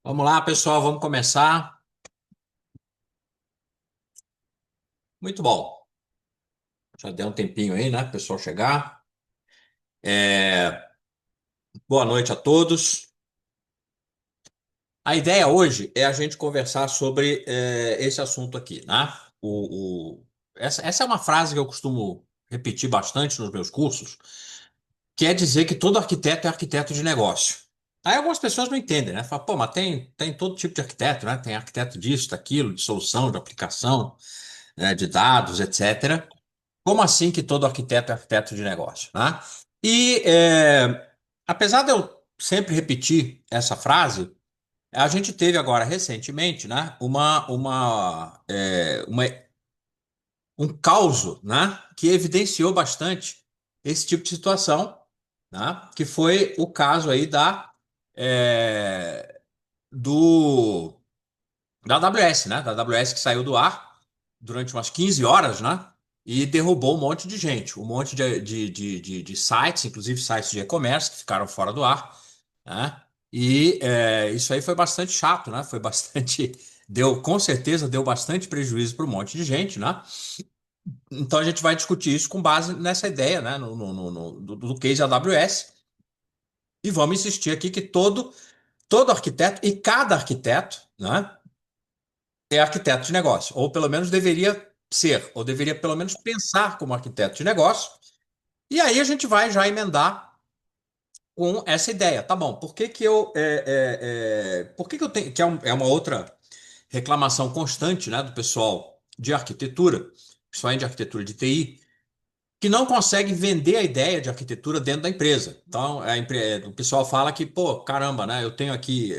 Vamos lá, pessoal, vamos começar. Muito bom. Já deu um tempinho aí, né, pessoal chegar. É, Boa noite a todos. A ideia hoje é a gente conversar sobre esse assunto aqui, né? Essa é uma frase que eu costumo repetir bastante nos meus cursos, que é dizer que todo arquiteto é arquiteto de negócio. Aí algumas pessoas não entendem, né? Falam, pô, mas tem todo tipo de arquiteto, né? Tem arquiteto disso, daquilo, de solução, de aplicação, né, de dados, etc. Como assim que todo arquiteto é arquiteto de negócio, né? E apesar de eu sempre repetir essa frase, a gente teve agora recentemente, né, um caso, né, que evidenciou bastante esse tipo de situação, né, que foi o caso aí é, do da AWS, né? Da AWS que saiu do ar durante umas 15 horas, né? E derrubou um monte de gente, um monte de sites, inclusive sites de e-commerce, que ficaram fora do ar, né? E isso aí foi bastante chato, né? Foi bastante. Com certeza, deu bastante prejuízo para um monte de gente, né? Então a gente vai discutir isso com base nessa ideia, né? Do case AWS. E vamos insistir aqui que todo arquiteto e cada arquiteto, né? É arquiteto de negócio, ou pelo menos deveria ser, ou deveria pelo menos pensar como arquiteto de negócio. E aí a gente vai já emendar com essa ideia. Tá bom, por que que por que que eu tenho, que é uma outra reclamação constante, né, do pessoal de arquitetura, principalmente de arquitetura de TI, que não consegue vender a ideia de arquitetura dentro da empresa. Então, o pessoal fala que, pô, caramba, né? Eu tenho aqui,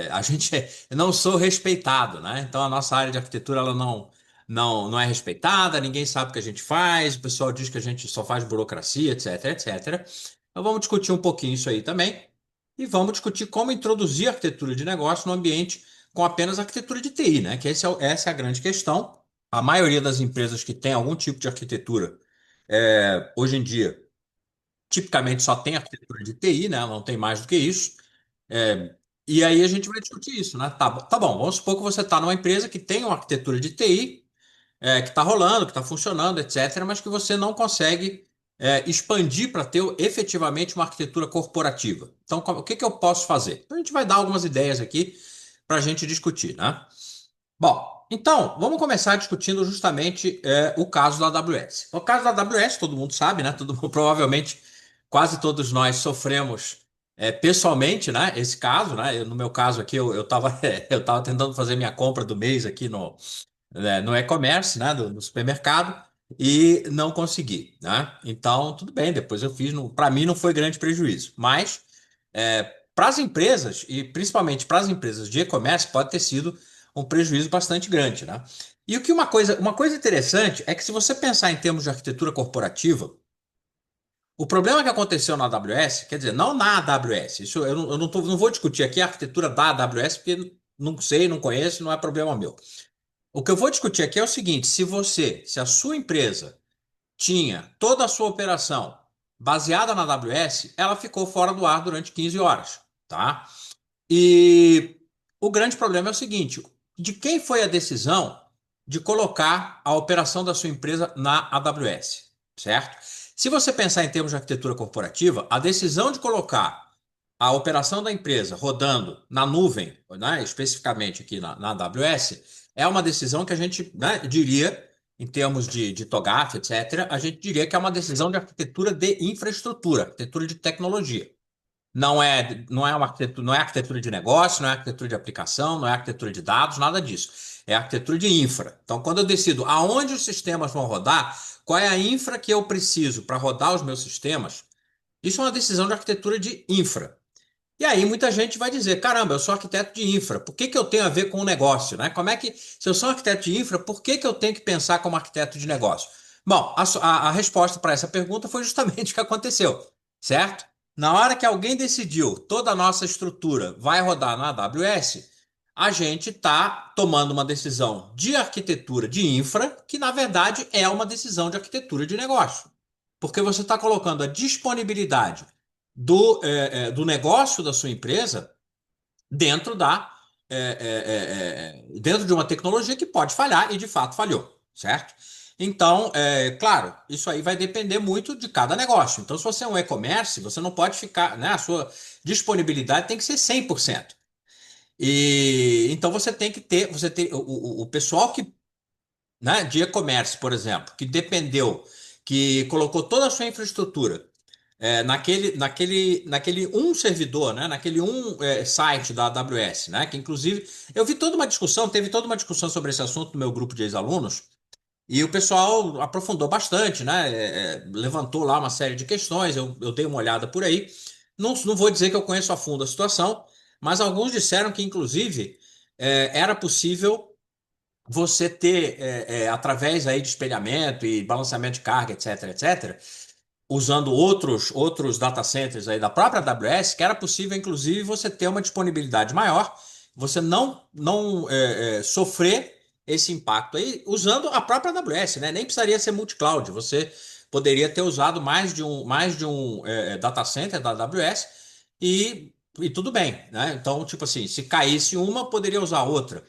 a gente eu não sou respeitado, né? Então, a nossa área de arquitetura ela não é respeitada, ninguém sabe o que a gente faz, o pessoal diz que a gente só faz burocracia, etc, etc. Então, vamos discutir um pouquinho isso aí também e vamos discutir como introduzir a arquitetura de negócio no ambiente com apenas arquitetura de TI, né? Que essa é a grande questão. A maioria das empresas que tem algum tipo de arquitetura hoje em dia, tipicamente só tem arquitetura de TI, né? Não tem mais do que isso. É, e aí a gente vai discutir isso, né? Tá bom, vamos supor que você está numa empresa que tem uma arquitetura de TI, que está rolando, que está funcionando, etc., mas que você não consegue expandir para ter efetivamente uma arquitetura corporativa. Então, o que que eu posso fazer? Então, a gente vai dar algumas ideias aqui para a gente discutir, né? Bom, então, vamos começar discutindo justamente o caso da AWS. O caso da AWS, todo mundo sabe, né? Provavelmente, quase todos nós sofremos pessoalmente, né? Esse caso, né? No meu caso aqui, eu estava eu tava tentando fazer minha compra do mês aqui no e-commerce, né? No supermercado, e não consegui, né? Então, tudo bem, depois eu fiz. Para mim, não foi grande prejuízo, mas para as empresas, e principalmente para as empresas de e-commerce, pode ter sido um prejuízo bastante grande, né? E uma coisa interessante é que se você pensar em termos de arquitetura corporativa, o problema que aconteceu na AWS, quer dizer, não na AWS, isso não vou discutir aqui a arquitetura da AWS, porque não sei, não conheço, não é problema meu. O que eu vou discutir aqui é o seguinte: se a sua empresa tinha toda a sua operação baseada na AWS, ela ficou fora do ar durante 15 horas, tá? E o grande problema é o seguinte: de quem foi a decisão de colocar a operação da sua empresa na AWS, certo? Se você pensar em termos de arquitetura corporativa, a decisão de colocar a operação da empresa rodando na nuvem, né, especificamente aqui na AWS, é uma decisão que a gente, né, diria, em termos de TOGAF, etc., a gente diria que é uma decisão de arquitetura de infraestrutura, arquitetura de tecnologia. Não é uma arquitetura, não é arquitetura de negócio, não é arquitetura de aplicação, não é arquitetura de dados, nada disso. É arquitetura de infra. Então, quando eu decido aonde os sistemas vão rodar, qual é a infra que eu preciso para rodar os meus sistemas, isso é uma decisão de arquitetura de infra. E aí muita gente vai dizer, caramba, eu sou arquiteto de infra, por que que eu tenho a ver com o negócio, né? Como é que, se eu sou arquiteto de infra, por que que eu tenho que pensar como arquiteto de negócio? Bom, a resposta para essa pergunta foi justamente o que aconteceu, certo? Na hora que alguém decidiu toda a nossa estrutura vai rodar na AWS, a gente está tomando uma decisão de arquitetura de infra, que na verdade é uma decisão de arquitetura de negócio. Porque você está colocando a disponibilidade do negócio da sua empresa dentro da dentro de uma tecnologia que pode falhar e de fato falhou, certo? Então, claro, isso aí vai depender muito de cada negócio. Então, se você é um e-commerce, você não pode ficar, né? A sua disponibilidade tem que ser 100%. E então você tem o pessoal que, né, de e-commerce, por exemplo, que dependeu, que colocou toda a sua infraestrutura naquele um servidor, né, naquele site da AWS, né, que inclusive eu vi toda uma discussão, teve toda uma discussão sobre esse assunto no meu grupo de ex-alunos, e o pessoal aprofundou bastante, né, levantou lá uma série de questões, eu dei uma olhada por aí. Não vou dizer que eu conheço a fundo a situação, mas alguns disseram que, inclusive, era possível você ter, através aí de espelhamento e balanceamento de carga, etc, etc, usando outros data centers aí da própria AWS, que era possível, inclusive, você ter uma disponibilidade maior, você não sofrer esse impacto aí usando a própria AWS, né? Nem precisaria ser multi-cloud, você poderia ter usado mais de um data center da AWS e tudo bem, né? Então, tipo assim, se caísse uma, poderia usar outra.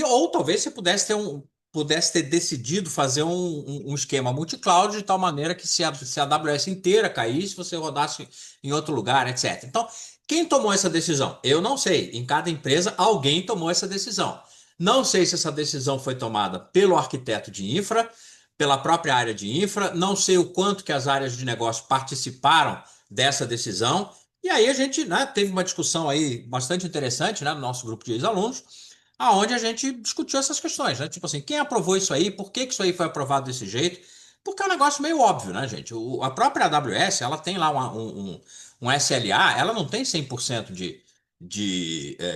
Ou talvez você pudesse ter decidido fazer um esquema multi-cloud de tal maneira que se a AWS inteira caísse, você rodasse em outro lugar, etc. Então, quem tomou essa decisão? Eu não sei. Em cada empresa, alguém tomou essa decisão. Não sei se essa decisão foi tomada pelo arquiteto de infra, pela própria área de infra, não sei o quanto que as áreas de negócio participaram dessa decisão. E aí a gente, né, teve uma discussão aí bastante interessante, né, no nosso grupo de ex-alunos, aonde a gente discutiu essas questões, né? Tipo assim, quem aprovou isso aí? Por que que isso aí foi aprovado desse jeito? Porque é um negócio meio óbvio, né, gente? A própria AWS, ela tem lá um SLA, ela não tem 100% de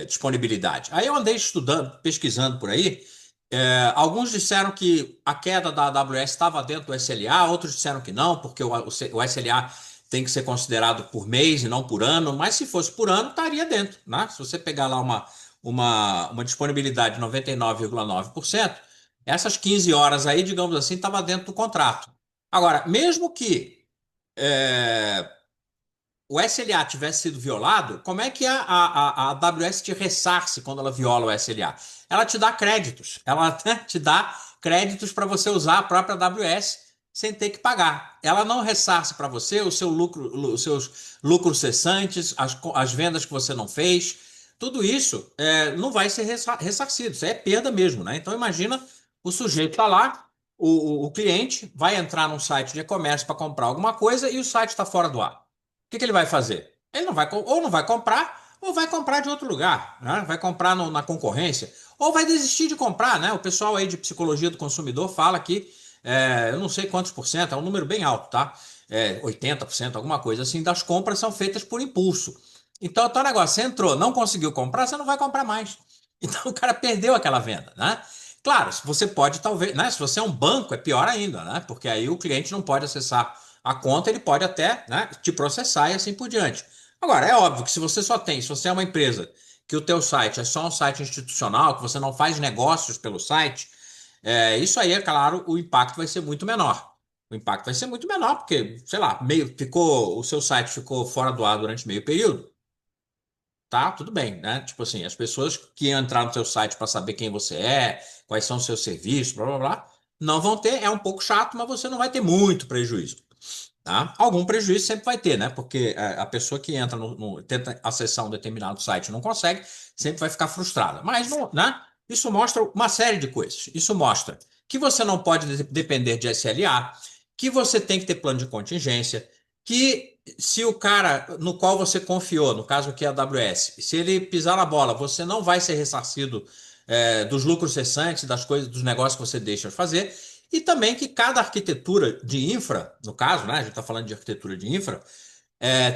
disponibilidade. Aí eu andei estudando, pesquisando por aí, alguns disseram que a queda da AWS estava dentro do SLA, outros disseram que não, porque o SLA tem que ser considerado por mês e não por ano, mas se fosse por ano, estaria dentro, né? Se você pegar lá uma disponibilidade de 99,9%, essas 15 horas aí, digamos assim, estava dentro do contrato. Agora, mesmo que é, o SLA tivesse sido violado, como é que a AWS te ressarce quando ela viola o SLA? Ela te dá créditos, ela te dá créditos para você usar a própria AWS sem ter que pagar. Ela não ressarce para você o seu lucro, os seus lucros cessantes, as vendas que você não fez. Tudo isso não vai ser ressarcido, isso é perda mesmo, né? Então imagina o sujeito está lá, o cliente vai entrar num site de e-commerce para comprar alguma coisa e o site está fora do ar. Que ele vai fazer? Ele não vai, ou não vai comprar, ou vai comprar de outro lugar, né? Vai comprar na concorrência, ou vai desistir de comprar, né? O pessoal aí de psicologia do consumidor fala que, eu não sei quantos por cento, é um número bem alto, tá? 80%, alguma coisa assim, das compras são feitas por impulso. Então, o teu negócio, você entrou, não conseguiu comprar, você não vai comprar mais. Então, o cara perdeu aquela venda, né? Claro, se você pode, talvez, né? Se você é um banco, é pior ainda, né? Porque aí o cliente não pode acessar a conta, ele pode até, né, te processar e assim por diante. Agora, é óbvio que se você é uma empresa que o teu site é só um site institucional, que você não faz negócios pelo site, isso aí, é claro, o impacto vai ser muito menor. O impacto vai ser muito menor, porque, sei lá, o seu site ficou fora do ar durante meio período, tá? Tudo bem, né? Tipo assim, as pessoas que entrar no seu site para saber quem você é, quais são os seus serviços, blá blá blá, não vão ter, é um pouco chato, mas você não vai ter muito prejuízo. Tá? Algum prejuízo sempre vai ter, né? Porque a pessoa que entra tenta acessar um determinado site e não consegue, sempre vai ficar frustrada. Mas, né? Isso mostra uma série de coisas. Isso mostra que você não pode depender de SLA, que você tem que ter plano de contingência, que se o cara no qual você confiou, no caso aqui é a AWS, se ele pisar na bola, você não vai ser ressarcido dos lucros cessantes, das coisas, dos negócios que você deixa de fazer. E também que cada arquitetura de infra, no caso, né, a gente está falando de arquitetura de infra,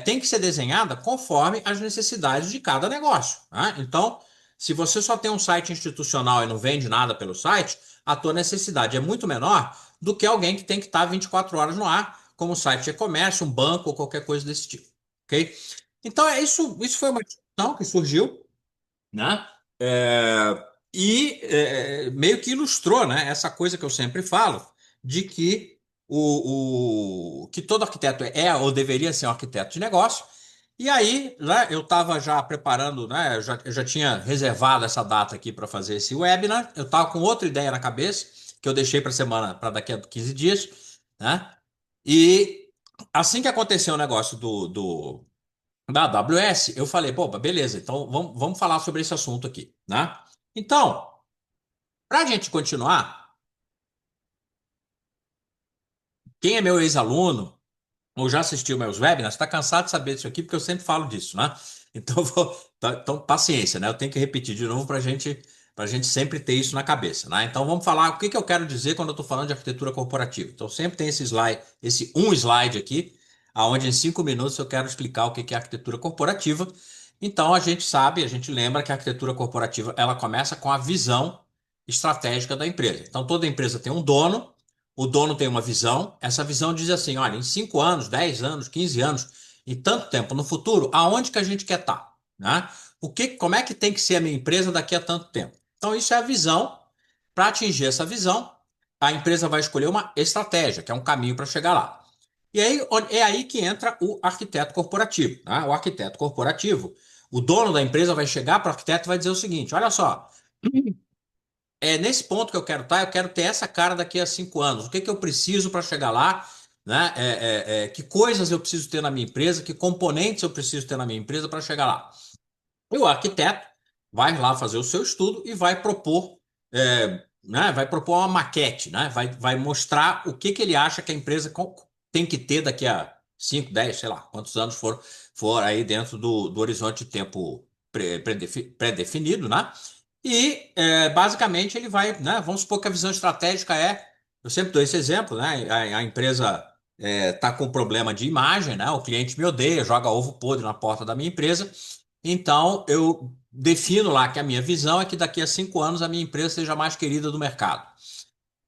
tem que ser desenhada conforme as necessidades de cada negócio. Né? Então, se você só tem um site institucional e não vende nada pelo site, a tua necessidade é muito menor do que alguém que tem que estar 24 horas no ar, como um site de e-commerce, um banco ou qualquer coisa desse tipo. Ok? Então, isso foi uma discussão que surgiu, né? Meio que ilustrou, né, essa coisa que eu sempre falo, de que que todo arquiteto é ou deveria ser um arquiteto de negócio, E aí, né, eu estava já preparando, né, eu já tinha reservado essa data aqui para fazer esse webinar. Eu estava com outra ideia na cabeça, que eu deixei para semana, para daqui a 15 dias, né? E assim que aconteceu o negócio da AWS, eu falei, pô, beleza, então vamos falar sobre esse assunto aqui, né? Então, para a gente continuar, quem é meu ex-aluno, ou já assistiu meus webinars, está cansado de saber disso aqui, porque eu sempre falo disso, né? Então, então paciência, né? Eu tenho que repetir de novo para gente sempre ter isso na cabeça, né? Então, vamos falar o que que eu quero dizer quando eu estou falando de arquitetura corporativa. Então, sempre tem esse slide, esse um slide aqui, aonde em 5 minutos eu quero explicar o que que é arquitetura corporativa. Então, a gente sabe, a gente lembra que a arquitetura corporativa, ela começa com a visão estratégica da empresa. Então, toda empresa tem um dono, o dono tem uma visão, essa visão diz assim: olha, em 5 anos, 10 anos, 15 anos, em tanto tempo no futuro, aonde que a gente quer estar, né? Como é que tem que ser a minha empresa daqui a tanto tempo? Então, isso é a visão. Para atingir essa visão, a empresa vai escolher uma estratégia, que é um caminho para chegar lá. E aí é aí que entra o arquiteto corporativo, né? O arquiteto corporativo, o dono da empresa vai chegar para o arquiteto e vai dizer o seguinte: olha só, é nesse ponto que eu quero estar, eu quero ter essa cara daqui a 5 anos. O que que eu preciso para chegar lá? Né? Que coisas eu preciso ter na minha empresa, que componentes eu preciso ter na minha empresa para chegar lá. E o arquiteto vai lá fazer o seu estudo e vai propor, né? Vai propor uma maquete, né? Vai mostrar o que que ele acha que a empresa tem que ter daqui a 5, 10, sei lá, quantos anos for aí dentro do horizonte de tempo pré-definido, né? E basicamente ele vai, né? Vamos supor que a visão estratégica eu sempre dou esse exemplo, né? A empresa está com problema de imagem, né? O cliente me odeia, joga ovo podre na porta da minha empresa. Então eu defino lá que a minha visão é que daqui a 5 anos a minha empresa seja mais querida do mercado.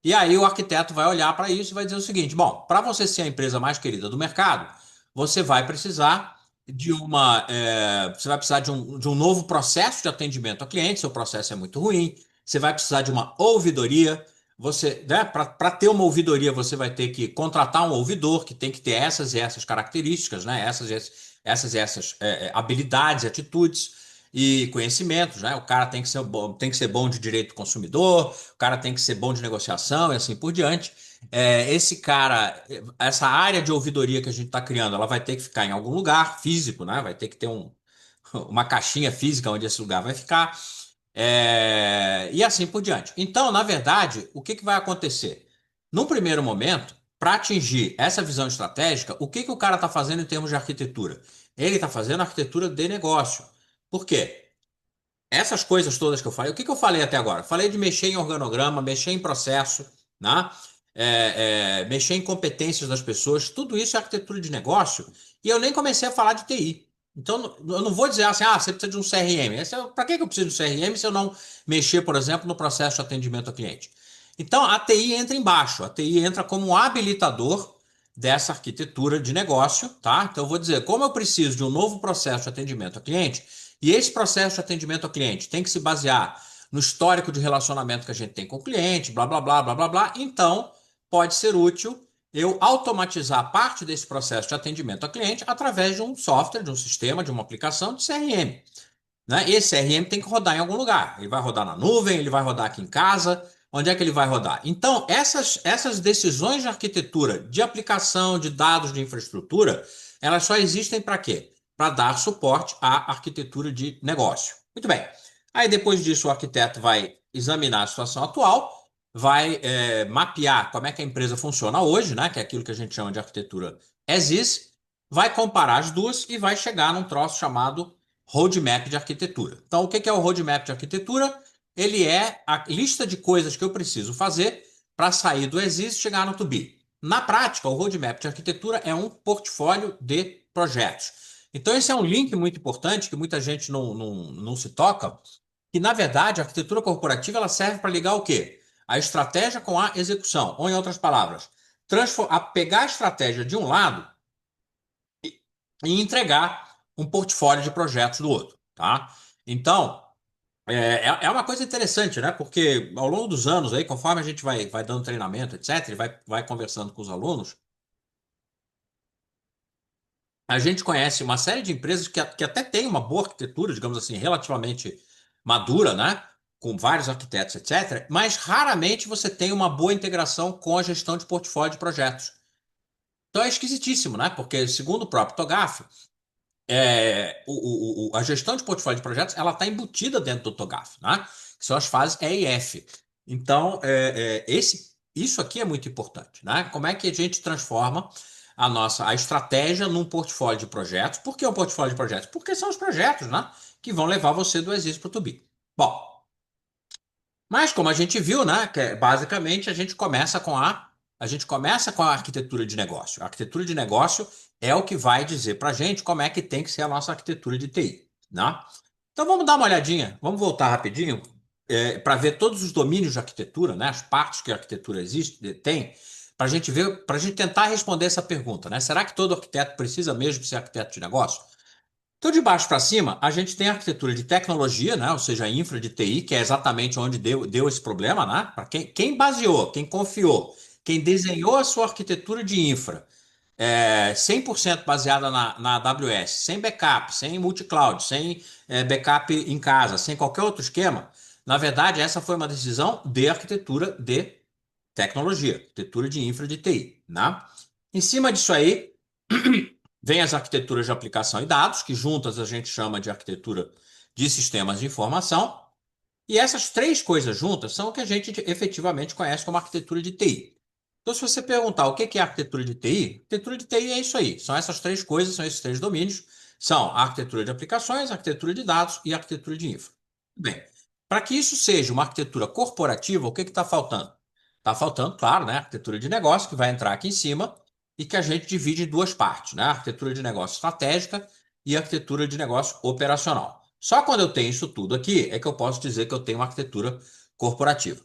E aí o arquiteto vai olhar para isso e vai dizer o seguinte: bom, para você ser a empresa mais querida do mercado, você vai precisar você vai precisar de um novo processo de atendimento ao cliente. Seu processo é muito ruim. Você vai precisar de uma ouvidoria. Você, né, para ter uma ouvidoria, você vai ter que contratar um ouvidor que tem que ter essas e essas características, né? Essas habilidades, atitudes e conhecimentos, né? O cara tem que ser bom de direito do consumidor, o cara tem que ser bom de negociação e assim por diante. Esse cara, essa área de ouvidoria que a gente está criando, ela vai ter que ficar em algum lugar físico, né? Vai ter que ter uma caixinha física onde esse lugar vai ficar, e assim por diante. Então, na verdade, o que que vai acontecer? Num primeiro momento, para atingir essa visão estratégica, o que que o cara está fazendo em termos de arquitetura? Ele está fazendo arquitetura de negócio. Por quê? Essas coisas todas que eu falei, o que que eu falei até agora? Falei de mexer em organograma, mexer em processo, né? Mexer em competências das pessoas, tudo isso é arquitetura de negócio, e eu nem comecei a falar de TI. Então, eu não vou dizer assim, você precisa de um CRM. Para que que eu preciso de um CRM se eu não mexer, por exemplo, no processo de atendimento ao cliente? Então, a TI entra embaixo, a TI entra como um habilitador dessa arquitetura de negócio, tá? Então, eu vou dizer, como eu preciso de um novo processo de atendimento ao cliente, e esse processo de atendimento ao cliente tem que se basear no histórico de relacionamento que a gente tem com o cliente, blá, blá, blá, blá, blá, blá. Então, pode ser útil eu automatizar parte desse processo de atendimento ao cliente através de um software, de um sistema, de uma aplicação de CRM. Né? Esse CRM tem que rodar em algum lugar. Ele vai rodar na nuvem, ele vai rodar aqui em casa. Onde é que ele vai rodar? Então, essas decisões de arquitetura, de aplicação de dados de infraestrutura, elas só existem para quê? Para dar suporte à arquitetura de negócio. Muito bem. Aí, depois disso, o arquiteto vai examinar a situação atual, vai mapear como é que a empresa funciona hoje, né? Que é aquilo que a gente chama de arquitetura as is, vai comparar as duas e vai chegar num troço chamado roadmap de arquitetura. Então, o que é o roadmap de arquitetura? Ele é a lista de coisas que eu preciso fazer para sair do exist e chegar no to be. Na prática, o roadmap de arquitetura é um portfólio de projetos. Então, esse é um link muito importante que muita gente não se toca, que, na verdade, a arquitetura corporativa ela serve para ligar o quê? A estratégia com a execução. Ou, em outras palavras, pegar a estratégia de um lado e entregar um portfólio de projetos do outro, tá? Então, é uma coisa interessante, né? Porque ao longo dos anos aí, conforme a gente vai dando treinamento, etc., e vai conversando com os alunos, A gente conhece uma série de empresas que até tem uma boa arquitetura, digamos assim, relativamente madura, né? Com vários arquitetos, etc. Mas raramente você tem uma boa integração com a gestão de portfólio de projetos. Então é esquisitíssimo, né? Porque, segundo o próprio TOGAF, a gestão de portfólio de projetos ela está embutida dentro do TOGAF, né? Que são as fases E e F. Então, isso aqui é muito importante, né? Como é que a gente transforma a estratégia num portfólio de projetos? Por que um portfólio de projetos? Porque são os projetos, né? Que vão levar você do exist para o to be. Bom, mas como a gente viu, né, basicamente a gente começa com a arquitetura de negócio. A arquitetura de negócio é o que vai dizer para a gente como é que tem que ser a nossa arquitetura de TI, né? Então vamos dar uma olhadinha, vamos voltar rapidinho para ver todos os domínios de arquitetura, né, as partes que a arquitetura existe, tem, para a gente ver, para a gente tentar responder essa pergunta, né? Será que todo arquiteto precisa mesmo ser arquiteto de negócio? Então, de baixo para cima, a gente tem a arquitetura de tecnologia, né? Ou seja, a infra de TI, que é exatamente onde deu esse problema, né? Para quem baseou, quem confiou, quem desenhou a sua arquitetura de infra 100% baseada na AWS, sem backup, sem multi-cloud, sem backup em casa, sem qualquer outro esquema, na verdade, essa foi uma decisão de arquitetura de tecnologia, arquitetura de infra de TI, né? Em cima disso aí, vem as arquiteturas de aplicação e dados, que juntas a gente chama de arquitetura de sistemas de informação. E essas três coisas juntas são o que a gente efetivamente conhece como arquitetura de TI. Então, se você perguntar o que é arquitetura de TI, arquitetura de TI é isso aí. São essas três coisas, são esses três domínios. São a arquitetura de aplicações, a arquitetura de dados e a arquitetura de infra. Bem, para que isso seja uma arquitetura corporativa, o que está faltando? Está faltando, claro, né, a arquitetura de negócio, que vai entrar aqui em cima e que a gente divide em duas partes, né? A arquitetura de negócio estratégica e a arquitetura de negócio operacional. Só quando eu tenho isso tudo aqui é que eu posso dizer que eu tenho uma arquitetura corporativa.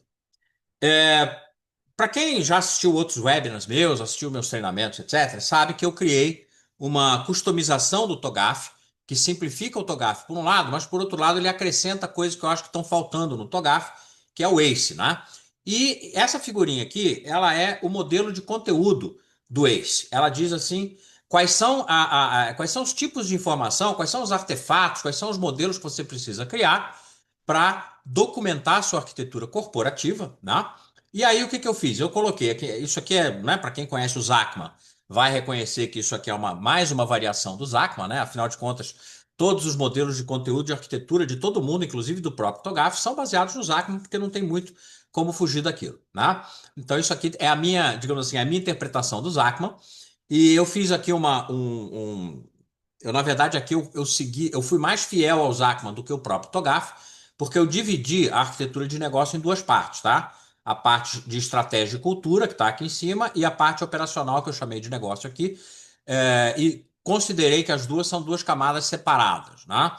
Para quem já assistiu outros webinars meus, assistiu meus treinamentos, etc., sabe que eu criei uma customização do TOGAF que simplifica o TOGAF por um lado, mas por outro lado ele acrescenta coisas que eu acho que estão faltando no TOGAF, que é o ACE, né? E essa figurinha aqui, ela é o modelo de conteúdo do ACE. Ela diz assim, quais são os tipos de informação, quais são os artefatos, quais são os modelos que você precisa criar para documentar a sua arquitetura corporativa, né? E aí, o que eu fiz? Eu coloquei aqui, isso aqui né, para quem conhece o Zacma, vai reconhecer que isso aqui é mais uma variação do Zacma, né? Afinal de contas, todos os modelos de conteúdo de arquitetura de todo mundo, inclusive do próprio TOGAF, são baseados no Zacma, porque não tem muito como fugir daquilo, né? Então, isso aqui é a minha, digamos assim, a minha interpretação do Zacma. E eu fiz aqui na verdade, aqui eu fui mais fiel ao Zacman do que o próprio TOGAF, porque eu dividi a arquitetura de negócio em duas partes, tá? A parte de estratégia e cultura, que está aqui em cima, e a parte operacional, que eu chamei de negócio aqui, e considerei que as duas são duas camadas separadas, né?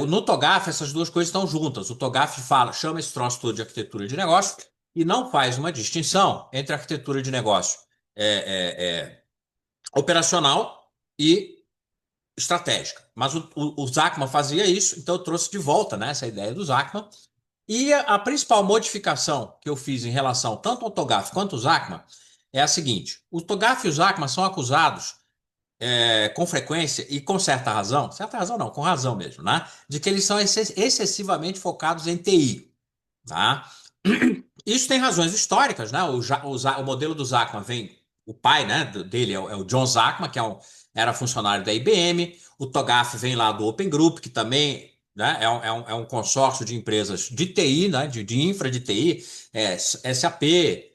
No TOGAF, essas duas coisas estão juntas. O TOGAF chama esse troço todo de arquitetura de negócio e não faz uma distinção entre arquitetura de negócio operacional e estratégica. Mas o Zachman fazia isso, então eu trouxe de volta, né, essa ideia do Zachman. E a principal modificação que eu fiz em relação tanto ao Togaf quanto ao Zachman é a seguinte: o Togaf e o Zachman são acusados com frequência e com certa razão não, com razão mesmo, né, de que eles são excessivamente focados em TI. Tá? Isso tem razões históricas, né? O modelo do Zachman vem, o pai, né, dele é o John Zachman, era funcionário da IBM. O Togaf vem lá do Open Group, que também, né, é um consórcio de empresas de TI, né, de infra de TI, SAP,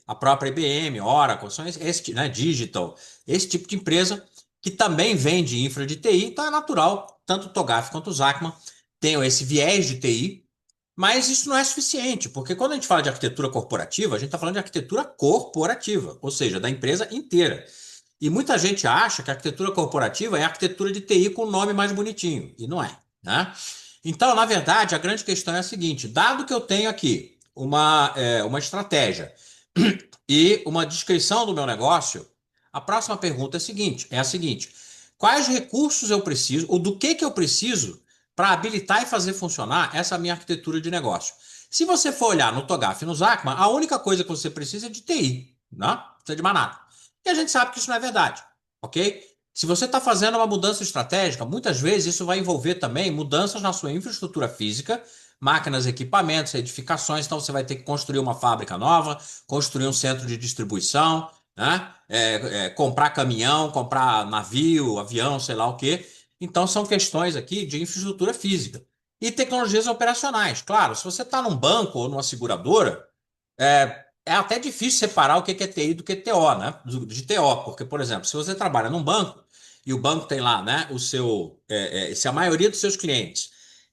a própria IBM, Oracle, são né, Digital, esse tipo de empresa que também vende infra de TI. Então é natural, tanto o Togaf quanto o Zachman tenham esse viés de TI. Mas isso não é suficiente, porque quando a gente fala de arquitetura corporativa, a gente está falando de arquitetura corporativa, ou seja, da empresa inteira. E muita gente acha que a arquitetura corporativa é a arquitetura de TI com o nome mais bonitinho, e não é, né? Então, na verdade, a grande questão é a seguinte: dado que eu tenho aqui uma estratégia e uma descrição do meu negócio, a próxima pergunta é a seguinte: quais recursos eu preciso, ou do que eu preciso para habilitar e fazer funcionar essa minha arquitetura de negócio? Se você for olhar no TOGAF e no Zacman, a única coisa que você precisa é de TI, não precisa de mais nada. E a gente sabe que isso não é verdade, ok? Se você está fazendo uma mudança estratégica, muitas vezes isso vai envolver também mudanças na sua infraestrutura física, máquinas, equipamentos, edificações. Então você vai ter que construir uma fábrica nova, construir um centro de distribuição, né? Comprar caminhão, comprar navio, avião, sei lá o quê. Então são questões aqui de infraestrutura física. E tecnologias operacionais. Claro, se você está num banco ou numa seguradora, é até difícil separar o que é TI do que é TO, né? De TO, porque, por exemplo, se você trabalha num banco e o banco tem lá, né, se a maioria dos seus clientes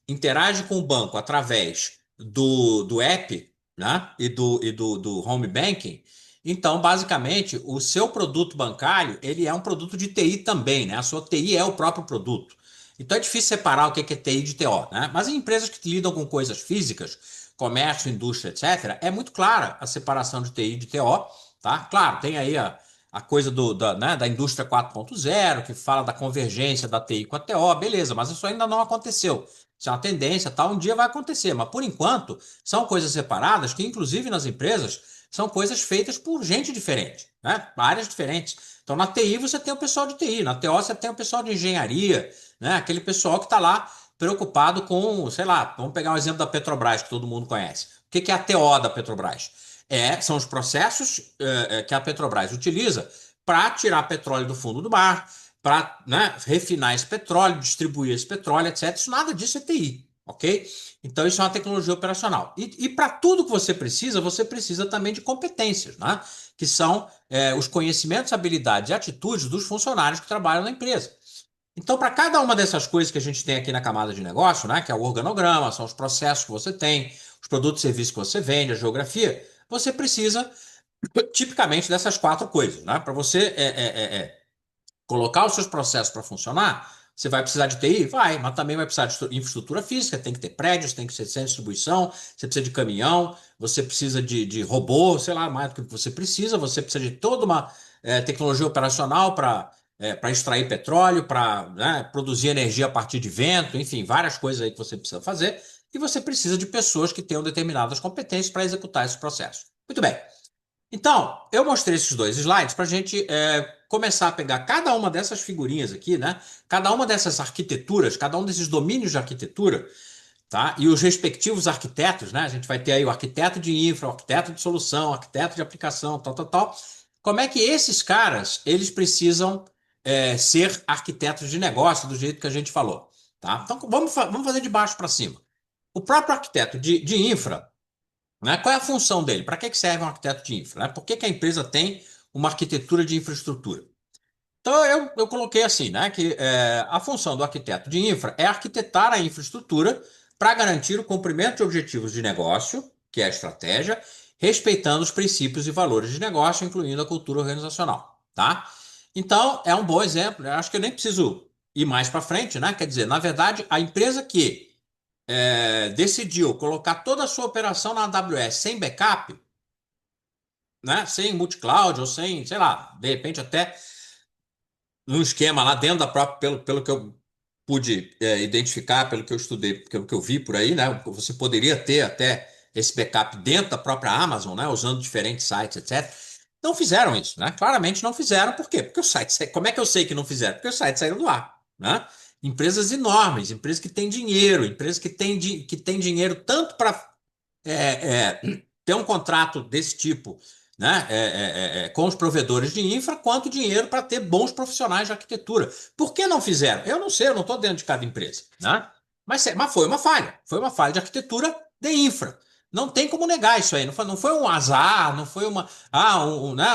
interage com o banco através do app, né, do home banking, então, basicamente, o seu produto bancário, ele é um produto de TI também, né? A sua TI é o próprio produto. Então é difícil separar o que é TI de TO, né? Mas em empresas que lidam com coisas físicas, comércio, indústria, etc., é muito clara a separação de TI e de TO, tá? Claro, tem aí a coisa da indústria 4.0, que fala da convergência da TI com a TO, beleza, mas isso ainda não aconteceu. Isso é uma tendência, tá? Um dia vai acontecer, mas por enquanto são coisas separadas que, inclusive nas empresas, são coisas feitas por gente diferente, né? Áreas diferentes. Então, na TI você tem o pessoal de TI, na TO você tem o pessoal de engenharia, né? Aquele pessoal que está lá preocupado com, sei lá, vamos pegar um exemplo da Petrobras, que todo mundo conhece. O que é a TO da Petrobras? São os processos que a Petrobras utiliza para tirar petróleo do fundo do mar, para, né, refinar esse petróleo, distribuir esse petróleo, etc. Isso, nada disso é TI, ok? Então, isso é uma tecnologia operacional. E para tudo que você precisa também de competências, né? Que são os conhecimentos, habilidades e atitudes dos funcionários que trabalham na empresa. Então, para cada uma dessas coisas que a gente tem aqui na camada de negócio, né, que é o organograma, são os processos que você tem, os produtos e serviços que você vende, a geografia, você precisa tipicamente dessas quatro coisas, né? Para você colocar os seus processos para funcionar, você vai precisar de TI? Vai, mas também vai precisar de infraestrutura física, tem que ter prédios, tem que ser centro de distribuição, você precisa de caminhão, você precisa de robô, sei lá, mais do que você precisa de toda uma tecnologia operacional para extrair petróleo, para, né, produzir energia a partir de vento, enfim, várias coisas aí que você precisa fazer, e você precisa de pessoas que tenham determinadas competências para executar esse processo. Muito bem. Então, eu mostrei esses dois slides para a gente começar a pegar cada uma dessas figurinhas aqui, né? Cada uma dessas arquiteturas, cada um desses domínios de arquitetura, tá? E os respectivos arquitetos, né? A gente vai ter aí o arquiteto de infra, o arquiteto de solução, o arquiteto de aplicação, tal, tal, tal. Como é que esses caras, eles precisam ser arquitetos de negócio do jeito que a gente falou, tá? Então, vamos fazer de baixo para cima. O próprio arquiteto de infra, né? Qual é a função dele? Para que serve um arquiteto de infra? Né? Por que a empresa tem uma arquitetura de infraestrutura? Então, eu coloquei assim, né, que a função do arquiteto de infra é arquitetar a infraestrutura para garantir o cumprimento de objetivos de negócio, que é a estratégia, respeitando os princípios e valores de negócio, incluindo a cultura organizacional, tá? Então, é um bom exemplo. Eu acho que eu nem preciso ir mais para frente, né? Quer dizer, na verdade, a empresa que decidiu colocar toda a sua operação na AWS sem backup, né, sem multi-cloud ou sem, sei lá, de repente até num esquema lá dentro da própria, pelo que eu pude identificar, pelo que eu estudei, pelo que eu vi por aí, né, você poderia ter até esse backup dentro da própria Amazon, né, usando diferentes sites, etc. Não fizeram isso, né? Claramente não fizeram. Por quê? Porque os sites, como é que eu sei que não fizeram? Porque os sites saíram do ar, né? Empresas enormes, empresas que têm dinheiro, empresas que têm dinheiro tanto para ter um contrato desse tipo, né, com os provedores de infra, quanto dinheiro para ter bons profissionais de arquitetura. Por que não fizeram? Eu não sei, eu não estou dentro de cada empresa, né? Mas foi uma falha de arquitetura de infra. Não tem como negar isso aí. Não foi um azar, não foi né,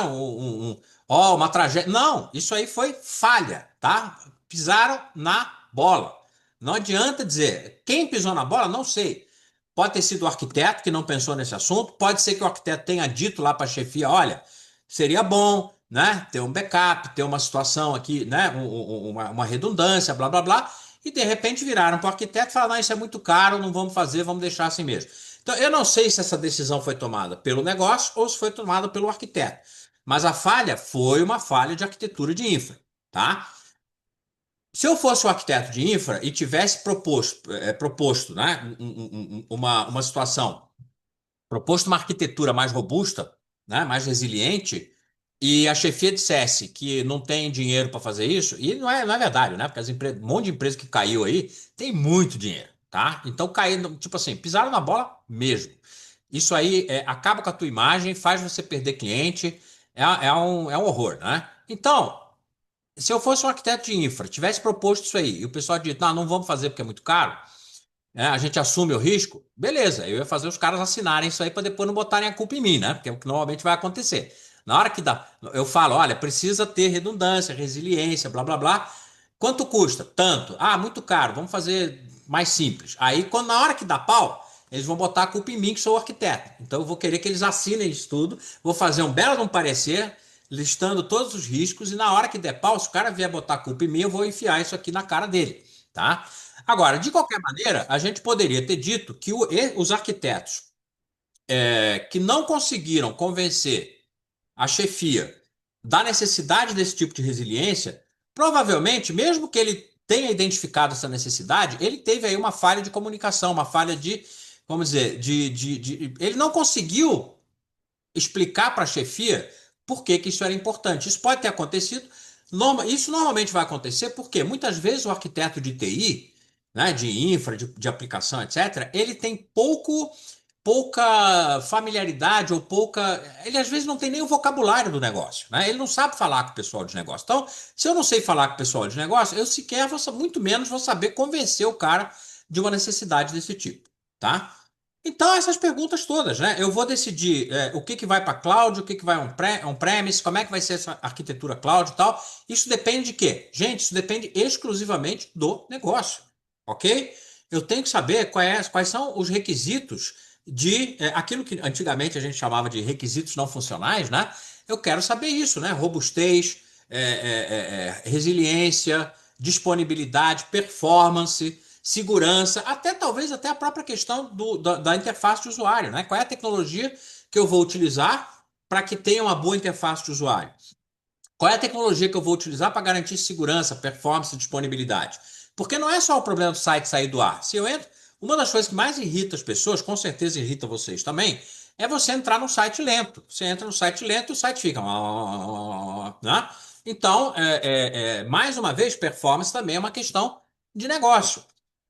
uma tragédia. Não, isso aí foi falha, tá? Pisaram na bola. Não adianta dizer quem pisou na bola, não sei. Pode ter sido o arquiteto que não pensou nesse assunto, pode ser que o arquiteto tenha dito lá para a chefia, olha, seria bom, né, ter um backup, ter uma situação aqui, né, uma redundância, blá, blá, blá, e de repente viraram para o arquiteto e falaram, não, isso é muito caro, não vamos fazer, vamos deixar assim mesmo. Então, eu não sei se essa decisão foi tomada pelo negócio ou se foi tomada pelo arquiteto, mas a falha foi uma falha de arquitetura de infra, tá? Se eu fosse o arquiteto de infra e tivesse proposto, né, uma situação, proposto uma arquitetura mais robusta, né, mais resiliente, e a chefia dissesse que não tem dinheiro para fazer isso, e não é verdade, né? Porque um monte de empresa que caiu aí tem muito dinheiro, tá? Então caindo, tipo assim, pisaram na bola mesmo. Isso aí acaba com a tua imagem, faz você perder cliente, é um horror, né? Então, se eu fosse um arquiteto de infra, tivesse proposto isso aí, e o pessoal disse, não, não vamos fazer porque é muito caro, a gente assume o risco, beleza, eu ia fazer os caras assinarem isso aí para depois não botarem a culpa em mim, né? Porque é o que normalmente vai acontecer. Na hora que dá, eu falo, olha, precisa ter redundância, resiliência, blá blá blá. Quanto custa? Tanto. Ah, muito caro, vamos fazer mais simples. Aí, quando na hora que dá pau, eles vão botar a culpa em mim, que sou o arquiteto. Então, eu vou querer que eles assinem isso tudo, vou fazer um belo de um parecer, listando todos os riscos, e na hora que der pau, se o cara vier botar a culpa em mim, eu vou enfiar isso aqui na cara dele, tá? Agora, de qualquer maneira, a gente poderia ter dito que os arquitetos que não conseguiram convencer a chefia da necessidade desse tipo de resiliência, provavelmente, mesmo que ele tenha identificado essa necessidade, ele teve aí uma falha de comunicação, uma falha de, vamos dizer, ele não conseguiu explicar para a chefia por que isso era importante. Isso pode ter acontecido. Isso normalmente vai acontecer porque muitas vezes o arquiteto de TI, né, de infra, de aplicação, etc., ele tem pouca familiaridade ou pouca. Ele às vezes não tem nem o vocabulário do negócio, né? Ele não sabe falar com o pessoal de negócio. Então, se eu não sei falar com o pessoal de negócio, eu sequer vou, muito menos vou saber convencer o cara de uma necessidade desse tipo, tá? Então, essas perguntas todas, né? Eu vou decidir o que que vai para cloud, o que que vai on-premise, como é que vai ser essa arquitetura cloud e tal. Isso depende de quê? Gente, isso depende exclusivamente do negócio, ok? Eu tenho que saber quais são os requisitos de aquilo que antigamente a gente chamava de requisitos não funcionais, né? Eu quero saber isso, né? Robustez, resiliência, disponibilidade, performance, segurança, até talvez até a própria questão da interface de usuário, né? Qual é a tecnologia que eu vou utilizar para que tenha uma boa interface de usuário? Qual é a tecnologia que eu vou utilizar para garantir segurança, performance e disponibilidade? Porque não é só o problema do site sair do ar. Se eu entro, uma das coisas que mais irrita as pessoas, com certeza irrita vocês também, é você entrar num site lento. Você entra no site lento e o site fica. Né? Então, mais uma vez, performance também é uma questão de negócio.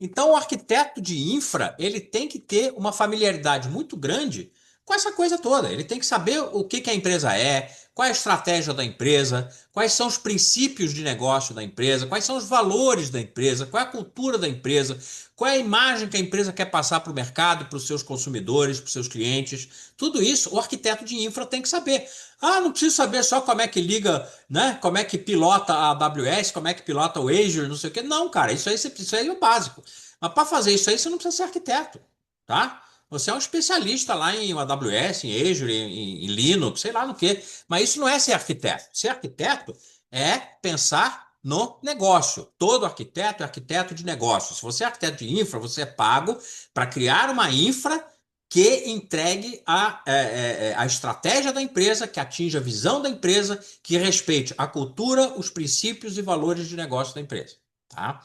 Então, o arquiteto de infra, ele tem que ter uma familiaridade muito grande com essa coisa toda. Ele tem que saber o que a empresa é, qual é a estratégia da empresa, quais são os princípios de negócio da empresa, quais são os valores da empresa, qual é a cultura da empresa, qual é a imagem que a empresa quer passar para o mercado, para os seus consumidores, para os seus clientes. Tudo isso o arquiteto de infra tem que saber. Ah, não preciso saber só como é que liga, né? Como é que pilota a AWS, como é que pilota o Azure, não sei o quê. Não, cara, isso aí é o básico. Mas para fazer isso aí, você não precisa ser arquiteto, tá? Você é um especialista lá em AWS, em Azure, em Linux, sei lá no quê. Mas isso não é ser arquiteto. Ser arquiteto é pensar no negócio. Todo arquiteto é arquiteto de negócio. Se você é arquiteto de infra, você é pago para criar uma infra que entregue a estratégia da empresa, que atinja a visão da empresa, que respeite a cultura, os princípios e valores de negócio da empresa. Tá?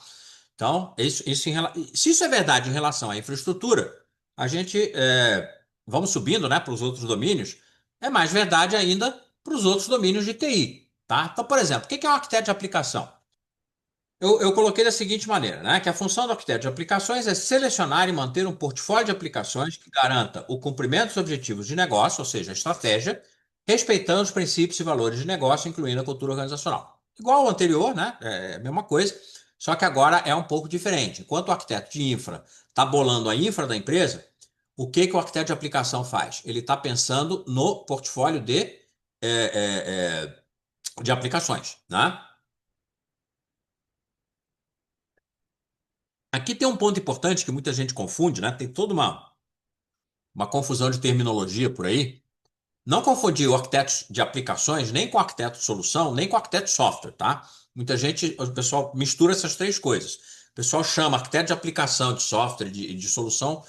Então, se isso é verdade em relação à infraestrutura, a gente vamos subindo, né, para os outros domínios, é mais verdade ainda para os outros domínios de TI. Tá? Então, por exemplo, o que é um arquiteto de aplicação? Eu coloquei da seguinte maneira, né, que a função do arquiteto de aplicações é selecionar e manter um portfólio de aplicações que garanta o cumprimento dos objetivos de negócio, ou seja, a estratégia, respeitando os princípios e valores de negócio, incluindo a cultura organizacional. Igual ao anterior, né, é a mesma coisa, só que agora é um pouco diferente. Enquanto o arquiteto de infra está bolando a infra da empresa, o que o arquiteto de aplicação faz? Ele está pensando no portfólio de aplicações, né? Aqui tem um ponto importante que muita gente confunde, né? Tem toda uma confusão de terminologia por aí. Não confundir o arquiteto de aplicações nem com o arquiteto de solução, nem com o arquiteto de software, tá? Muita gente, o pessoal mistura essas três coisas. O pessoal chama arquiteto de aplicação, de software, de solução,